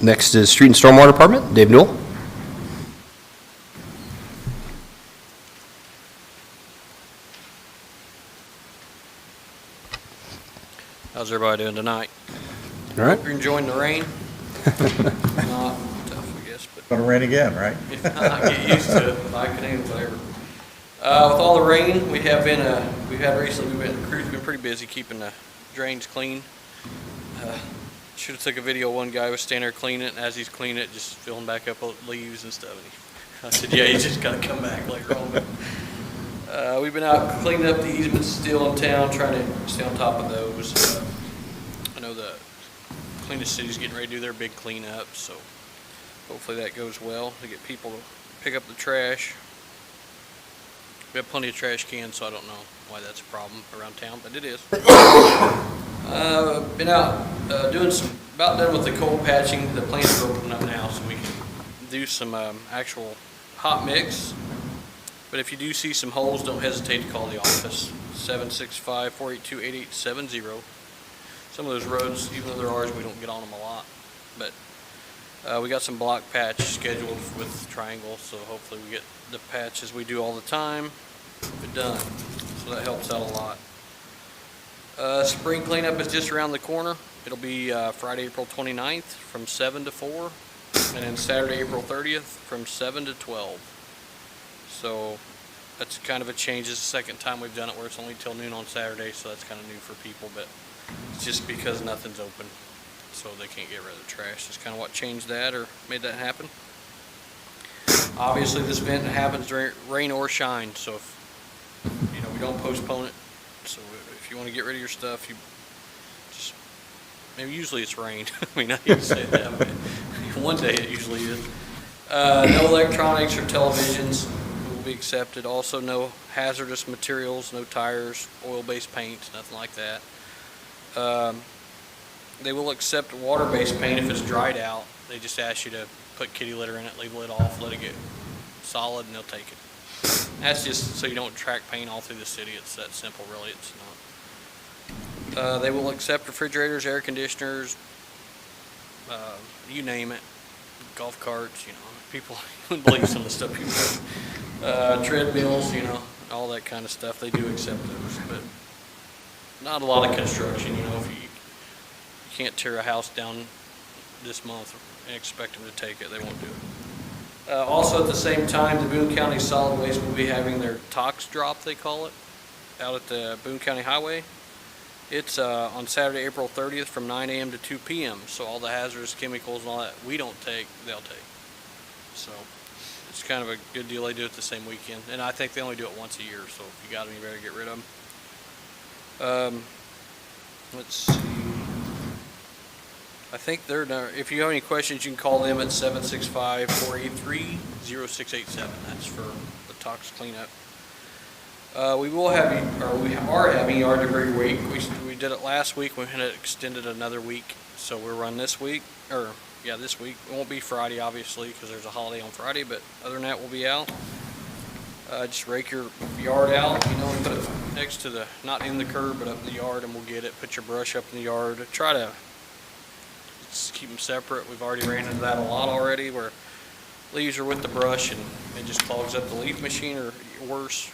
Next is Street and Stormwater Department, Dave Newell. How's everybody doing tonight? All right. Hope you're enjoying the rain. Not tough, I guess, but Gonna rain again, right? if not, get used to it. Like it ain't whatever. With all the rain we've had recently, the crew's been pretty busy keeping the drains clean. Should have took a video. One guy was standing there cleaning it, and as he's cleaning it, just filling back up with leaves and stuff. And I said, "Yeah, you just gotta come back later on." We've been out cleaning up the easements still in town, trying to stay on top of those. I know the Cleanest City's getting ready to do their big cleanup, so hopefully that goes well to get people to pick up the trash. We have plenty of trash cans, so I don't know why that's a problem around town, but it is. Been out doing about done with the cold patching. The plants are opening up now, so we can do some actual hot mix. But if you do see some holes, don't hesitate to call the office, 765-482-8870. Some of those roads, even though they're ours, we don't get on them a lot. But we got some block patch scheduled with Triangle, so hopefully we get the patches we do all the time done. So that helps out a lot. Spring cleanup is just around the corner. It'll be Friday, April 29th from 7 to 4, and then Saturday, April 30th from 7 to 12. So that's kind of a change. It's the second time we've done it where it's only till noon on Saturday, so that's kind of new for people, but it's just because nothing's open, so they can't get rid of the trash. That's kind of what changed that or made that happen. Obviously, this event happens during rain or shine, so if we don't postpone it. So if you want to get rid of your stuff, you just, maybe usually it's rain. I mean, I hate to say that, but one day it usually is. No electronics or televisions will be accepted. Also, no hazardous materials, no tires, oil-based paints, nothing like that. They will accept water-based paint if it's dried out. They just ask you to put kitty litter in it, leave the lid off, let it get solid, and they'll take it. That's just so you don't track paint all through the city. It's that simple, really. It's not. They will accept refrigerators, air conditioners, you name it, golf carts, people wouldn't believe some of the stuff people do. Treadmills, all that kind of stuff. They do accept those, but not a lot of construction, if you can't tear a house down this month and expect them to take it. They won't do it. Also, at the same time, the Boone County Solid Waste will be having their tox drop, they call it, out at the Boone County Highway. It's on Saturday, April 30th from 9 a.m. to 2 p.m. So all the hazardous chemicals and all that we don't take, they'll take. So it's kind of a good deal. They do it the same weekend. And I think they only do it once a year. So if you got them, you better get rid of them. Let's see. I think if you have any questions, you can call them at 765-483-0687. That's for the tox cleanup. We are having yard debris week. We did it last week. We had it extended another week. So we'll run this week, this week. It won't be Friday, obviously, because there's a holiday on Friday, but other than that, we'll be out. Just rake your yard out, and put it next to not in the curb, but up in the yard, and we'll get it. Put your brush up in the yard. Try to just keep them separate. We've already ran into that a lot already, where leaves are with the brush, and it just clogs up the leaf machine, or worse,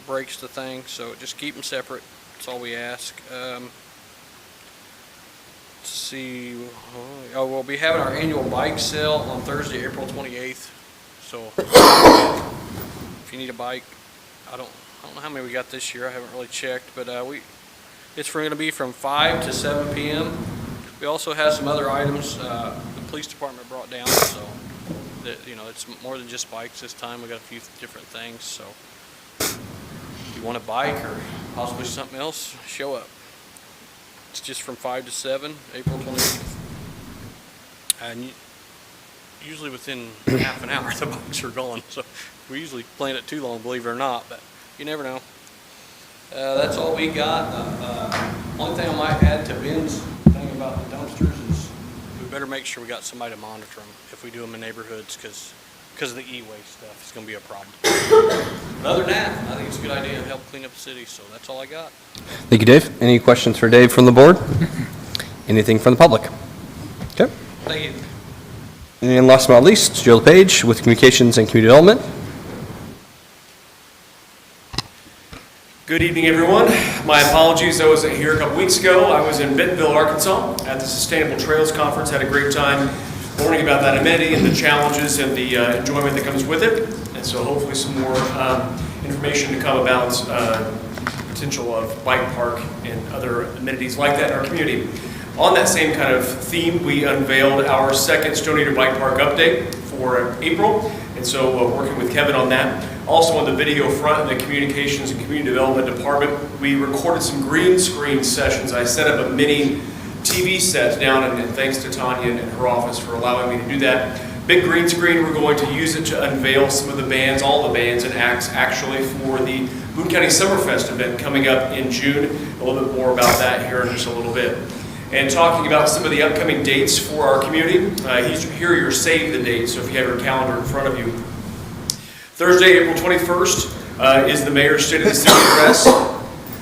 breaks the thing. So just keep them separate. That's all we ask. Let's see. We'll be having our annual bike sale on Thursday, April 28th. So if you need a bike, I don't know how many we got this year. I haven't really checked, but it's going to be from 5 to 7 p.m. We also have some other items the police department brought down, so that, it's more than just bikes this time. We got a few different things. So if you want a bike or possibly something else, show up. It's just from 5 to 7, April 28th. And usually within half an hour, the bikes are gone. So we usually plan it too long, believe it or not, but you never know. That's all we got. Only thing I might add to Ben's thing about the dumpsters is we better make sure we got somebody to monitor them if we do them in neighborhoods, because of the e-waste stuff. It's going to be a problem. But other than that, I think it's a good idea to help clean up the city, so that's all I got. Thank you, Dave. Any questions for Dave from the board? Anything from the public? Okay. Thank you. And last but not least, Joe LePage with Communications and Community Development. Good evening, everyone. My apologies, I wasn't here a couple weeks ago. I was in Bentonville, Arkansas at the Sustainable Trails Conference. Had a great time learning about that amenity and the challenges and the enjoyment that comes with it. And so hopefully some more information to come about potential of bike park and other amenities like that in our community. On that same kind of theme, we unveiled our second Stone Eater Bike Park update for April. And so working with Kevin on that. Also on the video front in the Communications and Community Development Department, we recorded some green screen sessions. I set up a mini TV set down, and thanks to Tanya and her office for allowing me to do that. Big green screen, we're going to use it to unveil some of the bands, all the bands and acts actually, for the Boone County Summerfest event coming up in June. A little bit more about that here in just a little bit. And talking about some of the upcoming dates for our community, here are your save the dates, so if you have your calendar in front of you. Thursday, April 21st is the Mayor's State of the City Address.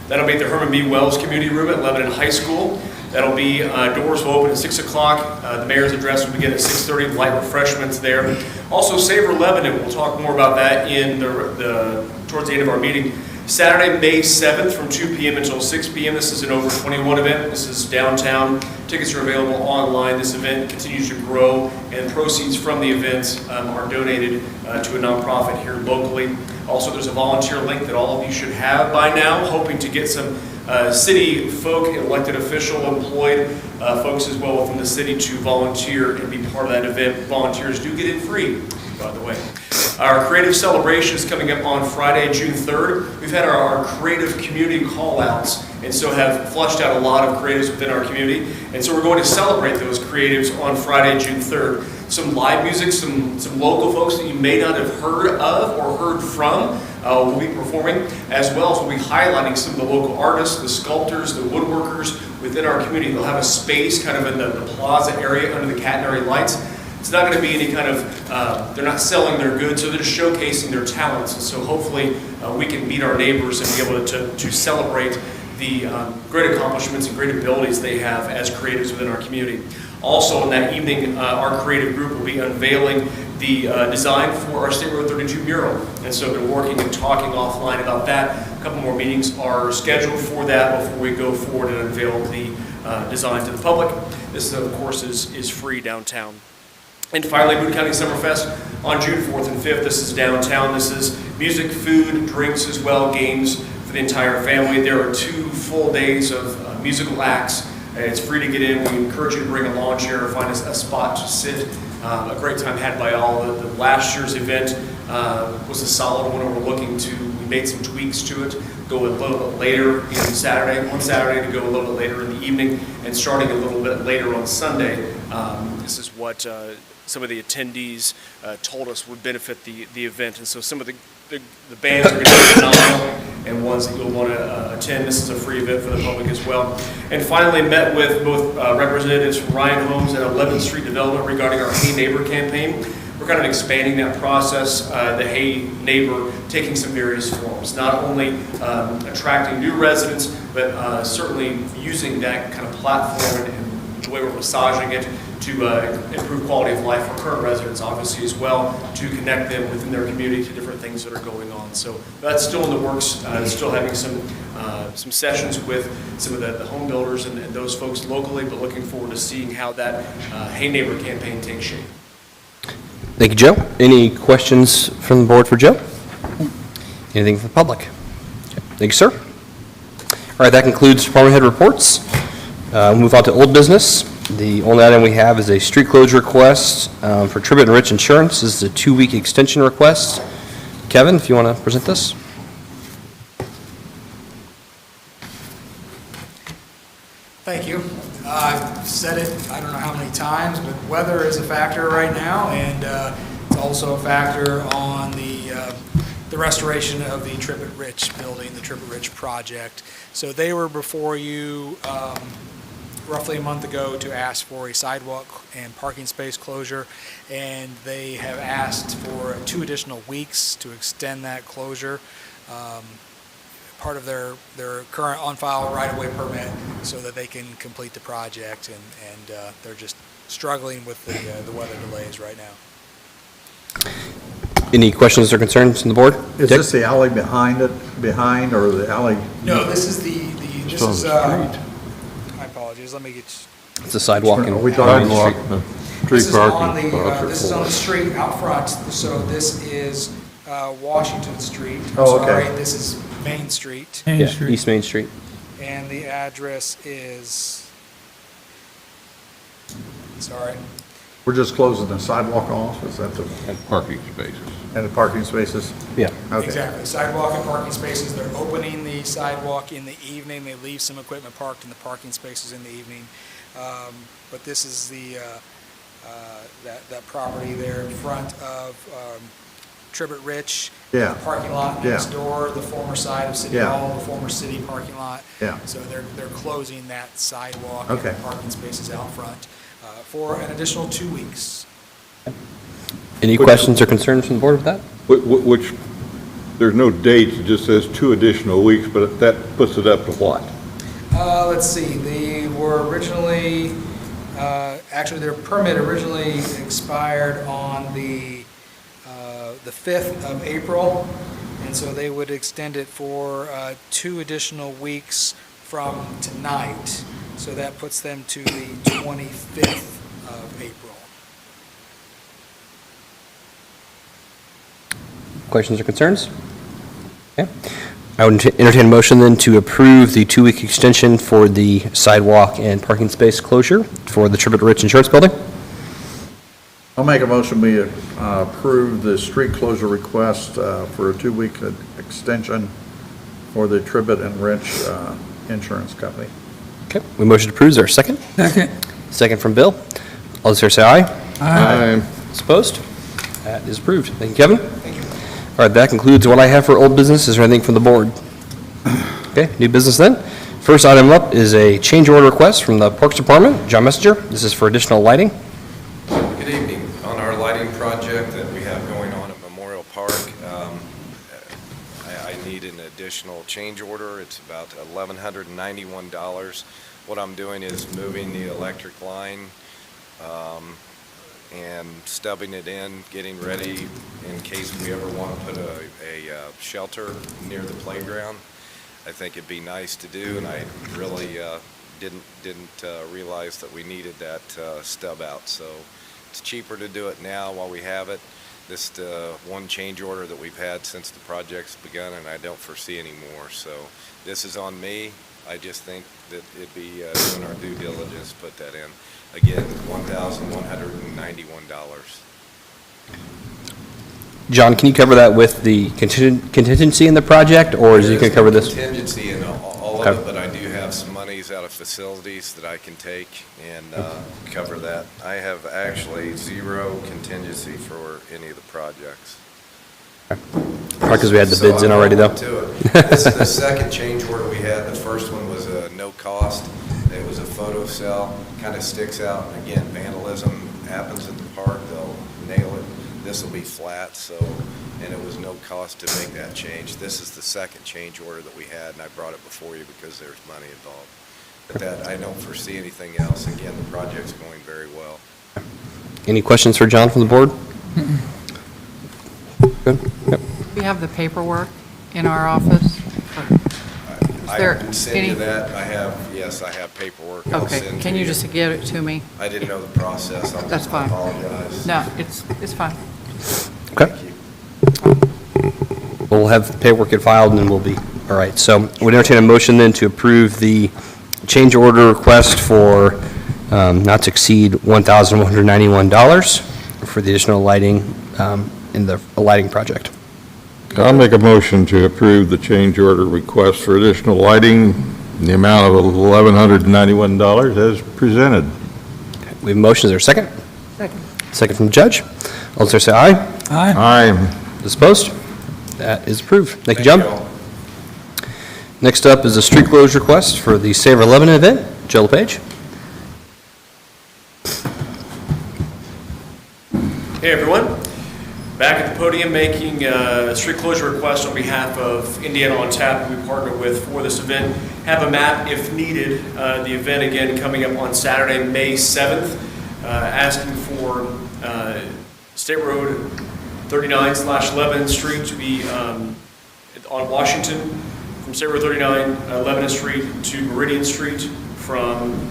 That'll be at the Herman B. Wells Community Room at Lebanon High School. That'll be, doors will open at 6 o'clock. The Mayor's address will begin at 6:30, light refreshments there. Also, Savor Lebanon, we'll talk more about that in towards the end of our meeting. Saturday, May 7th from 2 p.m. until 6 p.m. This is an over 21 event. This is downtown. Tickets are available online. This event continues to grow, and proceeds from the event are donated to a nonprofit here locally. Also, there's a volunteer link that all of you should have by now, hoping to get some city folk, elected official, employed folks as well within the city to volunteer and be part of that event. Volunteers do get in free, by the way. Our creative celebration is coming up on Friday, June 3rd. We've had our creative community call-outs, and so have flushed out a lot of creatives within our community. And so we're going to celebrate those creatives on Friday, June 3rd. Some live music, some local folks that you may not have heard of or heard from will be performing, as well as we'll be highlighting some of the local artists, the sculptors, the woodworkers within our community. They'll have a space kind of in the plaza area under the catenary lights. It's not going to be any kind of, they're not selling their goods, so they're just showcasing their talents. And so hopefully we can meet our neighbors and be able to celebrate the great accomplishments and great abilities they have as creatives within our community. Also in that evening, our creative group will be unveiling the design for our State Road 32 mural. And so they're working and talking offline about that. A couple more meetings are scheduled for that before we go forward and unveil the design to the public. This, of course, is free downtown. And finally, Boone County Summerfest on June 4th and 5th. This is downtown. This is music, food, drinks as well, games for the entire family. There are 2 full days of musical acts. It's free to get in. We encourage you to bring a lawn chair or find a spot to sit. A great time had by all. The last year's event was a solid one. We're looking to, we made some tweaks to it, go a little bit later on Saturday to go a little bit later in the evening, and starting a little bit later on Sunday. This is what some of the attendees told us would benefit the event. And so some of the bands are going to be phenomenal, and ones that you'll want to attend. This is a free event for the public as well. And finally, met with both representatives from Ryan Homes and 11th Street Development regarding our Hey Neighbor campaign. We're kind of expanding that process, the Hey Neighbor taking some various forms, not only attracting new residents, but certainly using that kind of platform and the way we're massaging it to improve quality of life for current residents, obviously, as well, to connect them within their community to different things that are going on. So that's still in the works. Still having some sessions with some of the home builders and those folks locally, but looking forward to seeing how that Hey Neighbor campaign takes shape. Thank you, Joe. Any questions from the board for Joe? Anything from the public? Okay. Thank you, sir. All right, that concludes department head reports. We'll move on to old business. The only item we have is a street closure request for Tribbett and Rich Insurance. This is a 2-week extension request. Kevin, if you want to present this. Thank you. I've said it, I don't know how many times, but weather is a factor right now, and it's also a factor on the restoration of the Tribbett Rich building, the Tribbett Rich project. So they were before you roughly a month ago to ask for a sidewalk and parking space closure, and they have asked for 2 additional weeks to extend that closure. Part of their current on-file right-of-way permit, so that they can complete the project, and they're just struggling with the weather delays right now. Any questions or concerns from the board? Is Dick? this the alley behind, or the alley? No, this is this on is, the street. my apologies, let me get, It's a sidewalk and Are we talking about this is on this is on the street out front, so this is Washington Street. I'm Oh, okay. sorry, this is Main Street, yeah, East Main Street. and the address is, sorry, We're just closing the sidewalk off, is that the, And parking spaces. and the parking spaces? Yeah. Okay. exactly, sidewalk and parking spaces. They're opening the sidewalk in the evening. They leave some equipment parked in the parking spaces in the evening. But this is the, that property there in front of Tribbett Rich. Yeah. The parking lot next Yeah. door, the former site of City Yeah. Hall, the former city parking lot. Yeah. So they're closing that sidewalk Okay. and parking spaces out front for an additional 2 weeks. Any questions or concerns from the board with that? Which, there's no dates, it just says 2 additional weeks, but that puts it up to what? Let's see, they were originally, actually their permit originally expired on the 5th of April, and so they would extend it for 2 additional weeks from tonight. So that puts them to the 25th of April. Questions or concerns? Okay. I would entertain a motion then to approve the 2-week extension for the sidewalk and parking space closure for the Tribbett Rich Insurance Building. I'll make a motion, we approve the street closure request for a 2-week extension for the Tribbett and Rich Insurance Company. Okay, we motion to approve. Is there a second? Second. Second from Bill. All those here say aye. Aye. Opposed? That is approved. Thank you, Kevin. Thank you. All right, that concludes what I have for old business. Is there anything from the board? Okay, new business then. First item up is a change order request from the Parks Department. John Messenger, this is for additional lighting. Good evening. On our lighting project that we have going on at Memorial Park, I need an additional change order. It's about $1,191. What I'm doing is moving the electric line and stubbing it in, getting ready in case we ever want to put a shelter near the playground. I think it'd be nice to do, and I really didn't realize that we needed that stub out. So it's cheaper to do it now while we have it. This one change order that we've had since the project's begun, and I don't foresee any more. So this is on me. I just think that it'd be doing our due diligence to put that in. Again, $1,191. John, can you cover that with the contingency in the project, or is you can cover this? Contingency in all of Okay. it, but I do have some monies out of facilities that I can take and cover that. I have actually zero contingency for any of the projects. Because we had the bids in already, though. This is the second change order we had. The first one was a no cost. It was a photo cell, kind of sticks out. Again, vandalism happens at the park, they'll nail it. This will be flat, and it was no cost to make that change. This is the second change order that we had, and I brought it before you because there's money involved. But that, I don't foresee anything else. Again, the project's going very well. Any questions for John from the board? Good? Yep. We have the paperwork in our office. I there can send any- you that. Yes, I have paperwork. I'll Okay, send can to you just give it to me? I didn't know the process. That's fine. I apologize. No, it's fine. Okay. We'll have paperwork get filed, and then we'll be, all right. So we'd entertain a motion then to approve the change order request for not to exceed $1,191 for the additional lighting in the lighting project. I'll make a motion to approve the change order request for additional lighting in the amount of $1,191 as presented. We have motions. Is there a second? Second. Second from the judge. All those here say aye. Aye. Aye. Those opposed? That is approved. Thank you, John. all. Next up is a street closure request for the Savor Lebanon event. Joe LePage. Hey, everyone. Back at the podium making a street closure request on behalf of Indiana on Tap, who we partnered with for this event. Have a map if needed. The event, again, coming up on Saturday, May 7th, asking for State Road 39/Lebanon Street to be on Washington, from State Road 39, Lebanon Street to Meridian Street, from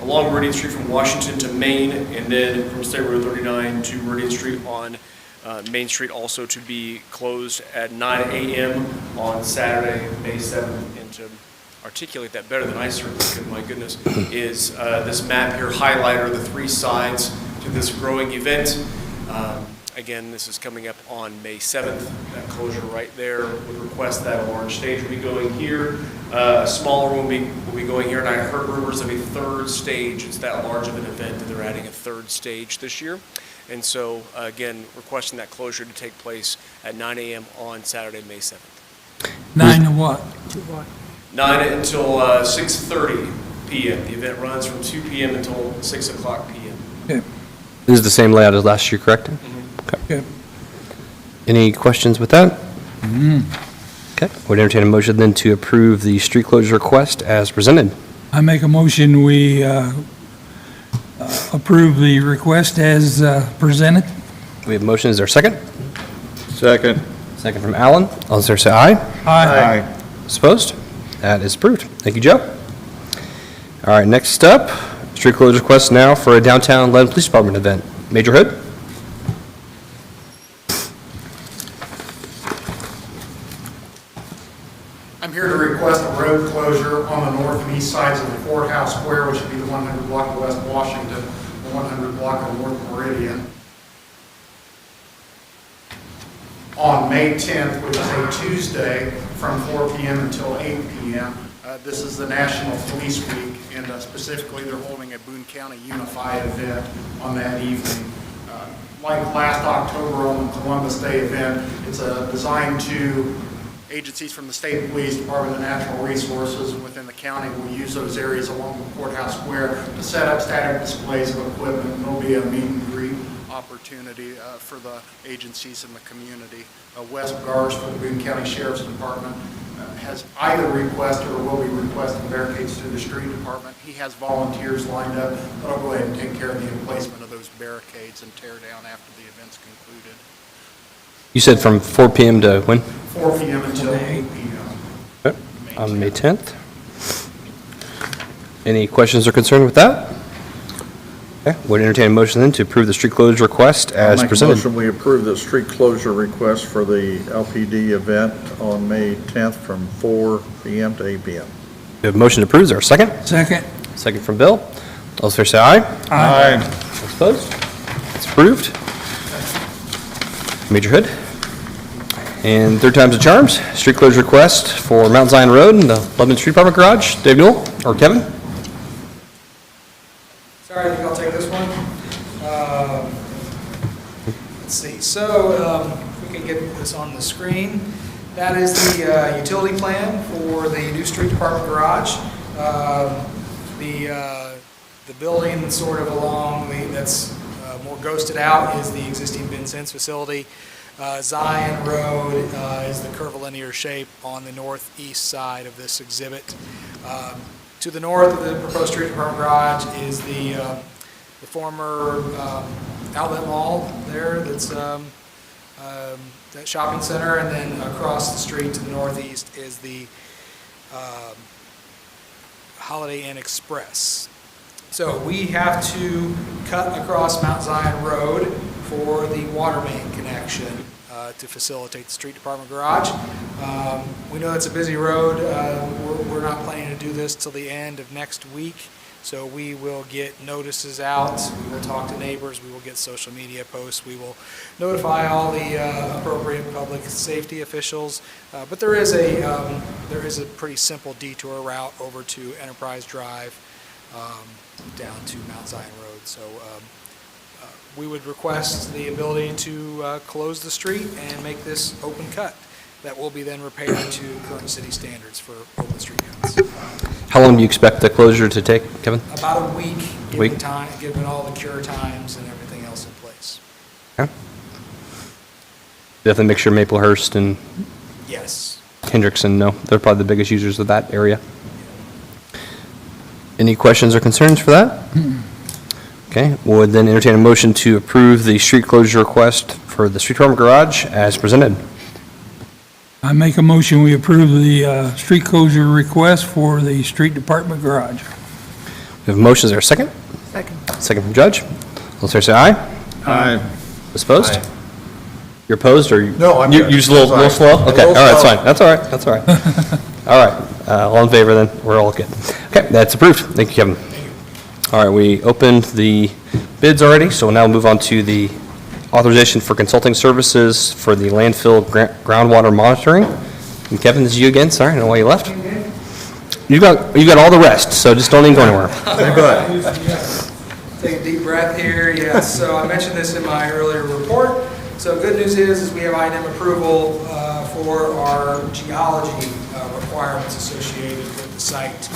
along Meridian Street from Washington to Main, and then from State Road 39 to Meridian Street on Main Street also to be closed at 9 a.m. on Saturday, May 7th. And to articulate that better than I certainly could, my goodness, is this map here, highlighter, the three sides to this growing event. Again, this is coming up on May 7th. That closure right there would request that a large stage will be going here. A smaller one will be going here, and I heard rumors of a third stage. It's that large of an event that they're adding a third stage this year. And so, again, requesting that closure to take place at 9 a.m. on Saturday, May 7th. 9 to what? 9 until 6:30 p.m. The event runs from 2 p.m. until 6 o'clock p.m. Okay. This is the same layout as last year, correct? Okay. Any questions with that? Okay. Would entertain a motion then to approve the street closure request as presented. I make a motion, we approve the request as presented. We have a motion. Is there a second? Second. Second from Alan. All those there say aye. Aye. Opposed? That is approved. Thank you, Joe. All right, next up, street closure request now for a downtown Lebanon Police Department event. Major Hood? I'm here to request a road closure on the north and east sides of the courthouse square, which would be the 100 block of West Washington, 100 block of North Meridian. On May 10th, which is a Tuesday, from 4 p.m. until 8 p.m. This is the National Police Week, and specifically they're holding a Boone County Unified event on that evening. Like last October on the Columbus Day event, it's designed to agencies from the state police, Department of Natural Resources, and within the county will use those areas along the courthouse square to set up static displays of equipment. There'll be a meet and greet opportunity for the agencies in the community. Wes Garsh for the Boone County Sheriff's Department has either requested or will be requesting barricades through the street department. He has volunteers lined up, but I'll go ahead and take care of the emplacement of those barricades and tear down after the event's concluded. You said from 4 p.m. to when? 4 p.m. until 8 p.m. Okay. On May 10th. Any questions or concerns with that? Okay, would entertain a motion then to approve the street closure request as presented. Make a motion, we approve the street closure request for the LPD event on May 10th from 4 p.m. to 8 p.m. We have a motion to approve. Is there a second? Second. Second from Bill. All those fair say aye. Aye. Those opposed? It's approved. Major Hood. And third time's a charms, street closure request for Mount Zion Road and the Lebanon Street Department garage. Dave Newell or Kevin? Sorry, I think I'll take this one. Let's see, so if we can get this on the screen. That is the utility plan for the new street department garage. The building sort of along that's more ghosted out is the existing bin sense facility. Zion Road is the curvilinear shape on the northeast side of this exhibit. To the north of the proposed street department garage is the former outlet mall there. That's that shopping center, and then across the street to the northeast is the Holiday Inn Express. So we have to cut across Mount Zion Road for the water main connection to facilitate the street department garage. We know it's a busy road. We're not planning to do this till the end of next week, so we will get notices out. We will talk to neighbors. We will get social media posts. We will notify all the appropriate public safety officials. But there is a pretty simple detour route over to Enterprise Drive down to Mount Zion Road. So we would request the ability to close the street and make this open cut. That will be then repaired to current city standards for open street cuts. How long do you expect the closure to take, Kevin? About a week, given all the cure times and everything else in place. Okay. Definitely make sure Maplehurst and Yes. Hendrickson know. They're probably the biggest users of that area. Any questions or concerns for that? Okay, would then entertain a motion to approve the street closure request for the street department garage as presented. I make a motion, we approve the street closure request for the street department garage. We have a motion. Is there a second? Second. Second from Judge. All those fair say aye. Aye. Those opposed? You're opposed, or? No, I'm You're good. just a little Sorry. slow? Okay, A all little right, that's slow. fine. That's all right, that's all right. All right, all in favor then? We're all good. Okay, that's approved. Thank you, Kevin. All right, we opened the bids already, so we'll now move on to the authorization for consulting services for the landfill groundwater monitoring. And Kevin, this is you again. Sorry, I don't know why you left. You got all the rest, so just don't even go anywhere. Take a deep breath here. Yes, so I mentioned this in my earlier report. So good news is we have item approval for our geology requirements associated with the site.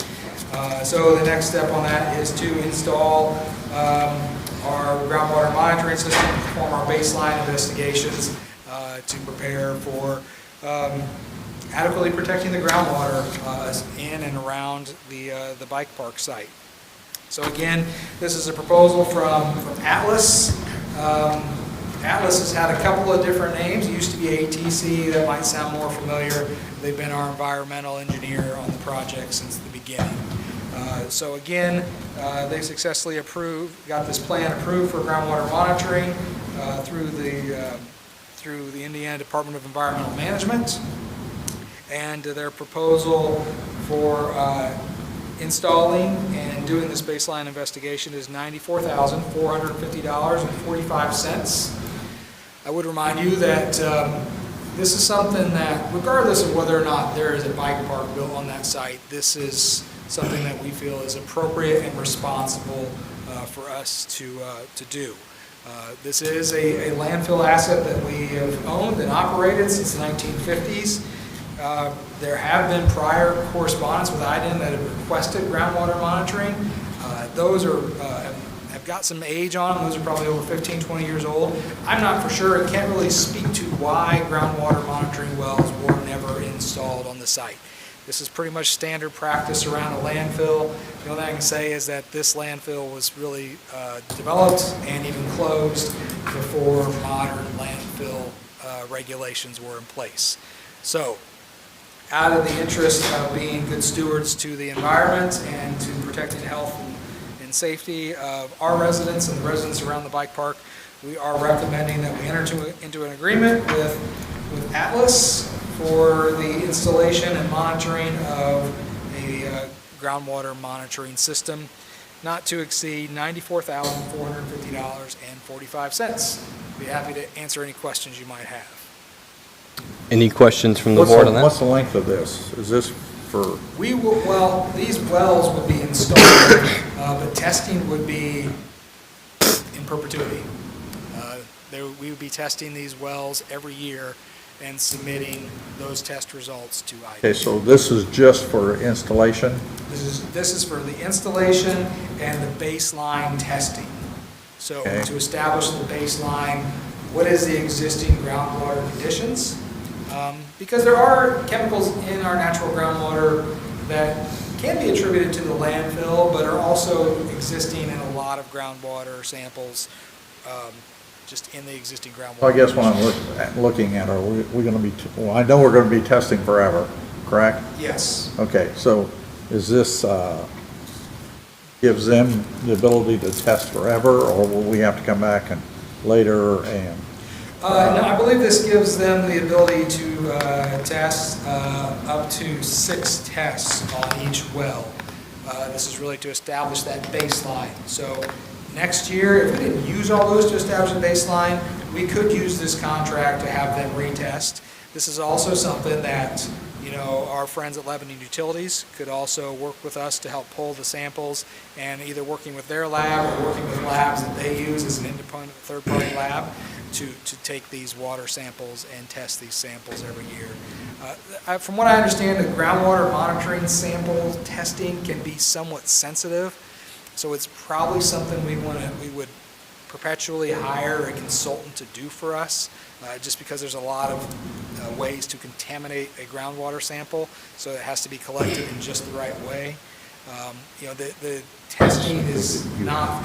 So the next step on that is to install our groundwater monitoring system, perform our baseline investigations to prepare for adequately protecting the groundwater in and around the bike park site. So again, this is a proposal from Atlas. Atlas has had a couple of different names. It used to be ATC. That might sound more familiar. They've been our environmental engineer on the project since the beginning. So again, they successfully got this plan approved for groundwater monitoring through the Indiana Department of Environmental Management. And their proposal for installing and doing this baseline investigation is $94,450.45. I would remind you that this is something that, regardless of whether or not there is a bike park built on that site, this is something that we feel is appropriate and responsible for us to do. This is a landfill asset that we have owned and operated since the 1950s. There have been prior correspondence with IDEM that have requested groundwater monitoring. Those have got some age on them. Those are probably over 15, 20 years old. I'm not for sure. I can't really speak to why groundwater monitoring wells were never installed on the site. This is pretty much standard practice around a landfill. The only thing I can say is that this landfill was really developed and even closed before modern landfill regulations were in place. So, out of the interest of being good stewards to the environment and to protecting health and safety of our residents and the residents around the bike park, we are recommending that we enter into an agreement with Atlas for the installation and monitoring of a groundwater monitoring system not to exceed $94,450.45. Be happy to answer any questions you might have. Any questions from the board on that? What's the length of this? Is this for? We will, well, these wells would be installed, but testing would be in perpetuity. We would be testing these wells every year and submitting those test results to IDEM. Okay, so this is just for installation? This is for the installation and the baseline testing. So Okay. to establish the baseline, what is the existing groundwater conditions? Because there are chemicals in our natural groundwater that can be attributed to the landfill, but are also existing in a lot of groundwater samples, just in the existing groundwater. I guess what I'm looking at, are we going to be, well, I know we're going to be testing forever, correct? Yes. Okay, so is this, gives them the ability to test forever, or will we have to come back and later and? No, I believe this gives them the ability to test up to 6 tests on each well. This is really to establish that baseline. So next year, if we didn't use all those to establish a baseline, we could use this contract to have them retest. This is also something that, you know, our friends at Lebanon Utilities could also work with us to help pull the samples, and either working with their lab or working with labs that they use as an independent third-party lab to take these water samples and test these samples every year. From what I understand, the groundwater monitoring sample testing can be somewhat sensitive, so it's probably something we would perpetually hire a consultant to do for us, just because there's a lot of ways to contaminate a groundwater sample, so it has to be collected in just the right way. You know, the testing is not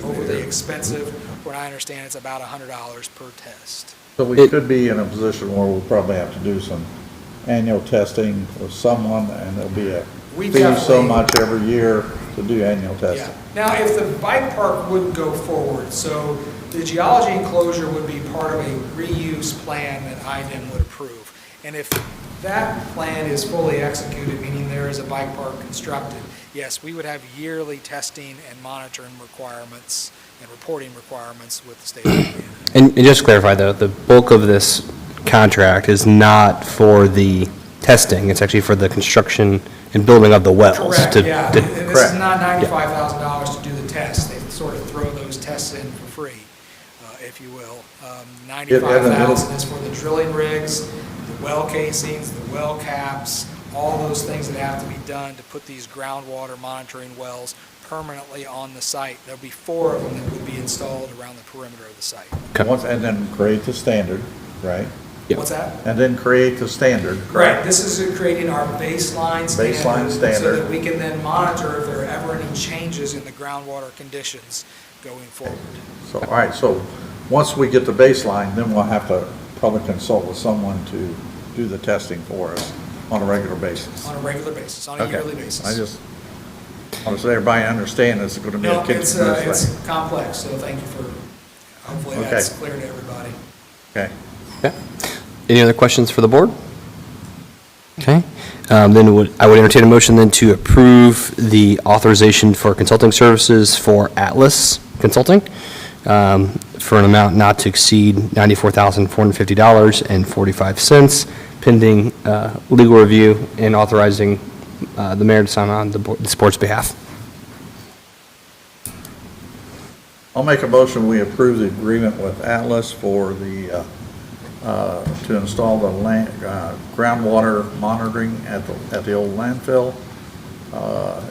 overly expensive. What I understand, it's about $100 per test. So we could be in a position where we'll probably have to do some annual testing with someone, and there'll be a We fee so definitely- much every year to do annual Yeah. testing. Now, if the bike park would go forward, so the geology enclosure would be part of a reuse plan that IDEM would approve. And if that plan is fully executed, meaning there is a bike park constructed, yes, we would have yearly testing and monitoring requirements and reporting requirements with the state of Indiana. And just to clarify, though, the bulk of this contract is not for the testing, it's actually for the construction and building of the wells. Correct, yeah. And this is correct. not $95,000 to do the test. They sort of throw those tests in for free, if you will. $95,000 is for the drilling rigs, the well casings, the well caps, all those things that have to be done to put these groundwater monitoring wells permanently on the site. There'll be 4 of them that would be installed around the perimeter of the site. And then create the standard, right? Yep. What's that? And then create the standard. Correct. This is creating our baseline standard. Baseline So standard. that we can then monitor if there are ever any changes in the groundwater conditions going forward. So, all right, so once we get the baseline, then we'll have to probably consult with someone to do the testing for us on a regular basis. On a regular basis, on a Okay. yearly basis. I just want to say everybody understand it's going to be a No, kick it's complex, so thank you for, hopefully that's Okay. clear to everybody. Okay. Okay. Any other questions for the board? Okay. I would entertain a motion then to approve the authorization for consulting services for Atlas Consulting for an amount not to exceed $94,450.45 pending legal review and authorizing the mayor to sign on the board's behalf. I'll make a motion, we approve the agreement with Atlas for the, to install the groundwater monitoring at the old landfill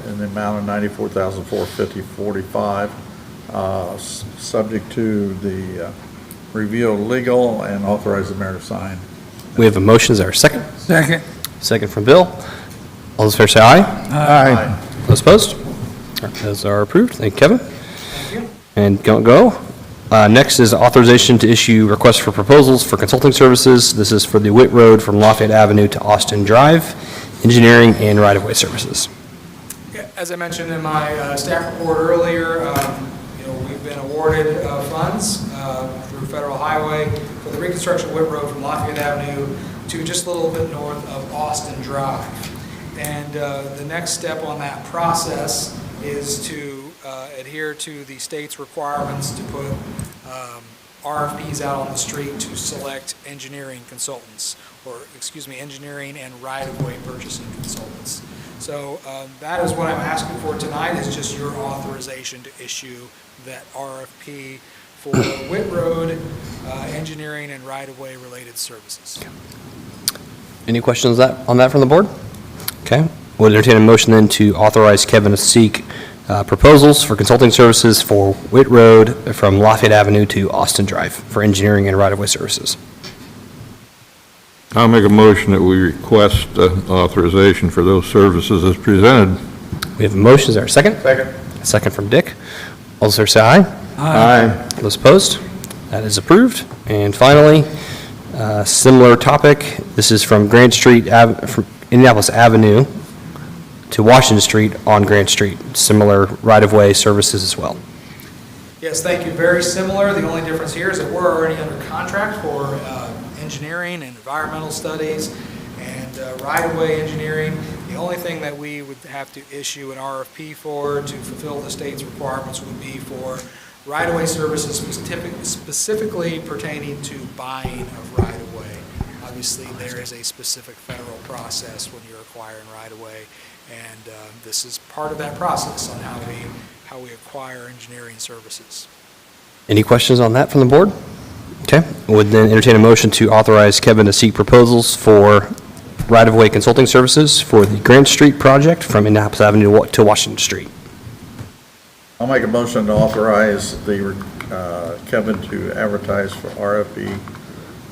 in the amount of $94,450.45, subject to the review of legal and authorize the mayor to sign. We have a motion. Is there a second? Second. Second from Bill. All those in favor say aye. Aye. Those opposed? All right, those are approved. Thank you, Kevin. Thank you. And go. Next is authorization to issue requests for proposals for consulting services. This is for the Whit Road from Lafayette Avenue to Austin Drive, engineering and right-of-way services. Yeah, as I mentioned in my staff report earlier, we've been awarded funds through Federal Highway for the reconstruction of Whit Road from Lafayette Avenue to just a little bit north of Austin Drive. And the next step on that process is to adhere to the state's requirements to put RFPs out on the street to select engineering consultants, engineering and right-of-way purchasing consultants. So that is what I'm asking for tonight, is just your authorization to issue that RFP for Whit Road engineering and right-of-way related services. Any questions on that from the board? Okay. We'll entertain a motion then to authorize Kevin to seek proposals for consulting services for Whit Road from Lafayette Avenue to Austin Drive for engineering and right-of-way services. I'll make a motion that we request authorization for those services as presented. We have a motion. Is there a second? Second. A second from Dick. All those in favor say aye. Aye. Those opposed? That is approved. And finally, similar topic. This is from Grant Street, from Indianapolis Avenue to Washington Street on Grant Street. Similar right-of-way services as well. Yes, thank you. Very similar. The only difference here is that we're already under contract for engineering and environmental studies and right-of-way engineering. The only thing that we would have to issue an RFP for to fulfill the state's requirements would be for right-of-way services specifically pertaining to buying of right-of-way. Obviously, there is a specific federal process when you're acquiring right-of-way, and this is part of that process on how we acquire engineering services. Any questions on that from the board? Okay. Would then entertain a motion to authorize Kevin to seek proposals for right-of-way consulting services for the Grant Street project from Indianapolis Avenue to Washington Street. I'll make a motion to authorize the Kevin to advertise for RFP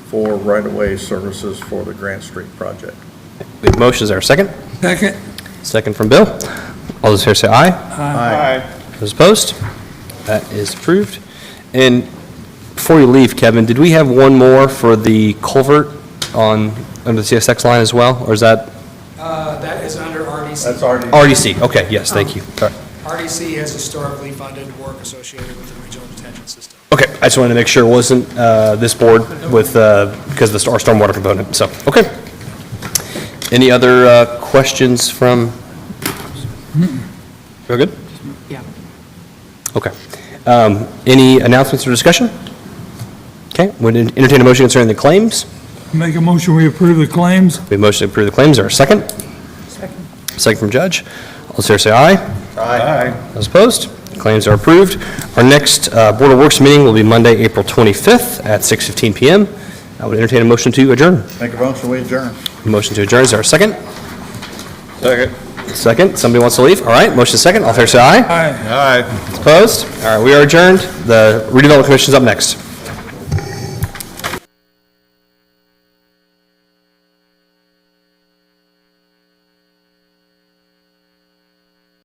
for right-of-way services for the Grant Street project. We have motions. Is there a second? Second. Second from Bill. All those here say aye. Aye. Those opposed? That is approved. And before you leave, Kevin, did we have one more for the culvert under the CSX line as well, or is that? That is under RDC. That's already. RDC, okay, yes, thank you. Sorry. RDC has historically funded work associated with the regional detention system. Okay, I just wanted to make sure it wasn't this board with, because of our stormwater component, so, okay. Any other questions from? Real good? Yeah. Okay. Any announcements or discussion? Okay, would entertain a motion concerning the claims. Make a motion, we approve the claims. We have a motion to approve the claims. Is there a second? Second. Second from Judge. All those here say aye. Aye. Those opposed? Claims are approved. Our next Board of Works meeting will be Monday, April 25th at 6:15 PM. I would entertain a motion to adjourn. Make a motion, we adjourn. Motion to adjourn. Is there a second? Second. Second. Somebody wants to leave? All right, motion is second. All fair say aye. Aye. Aye. Opposed? All right, we are adjourned. The redevelopment commission is up next.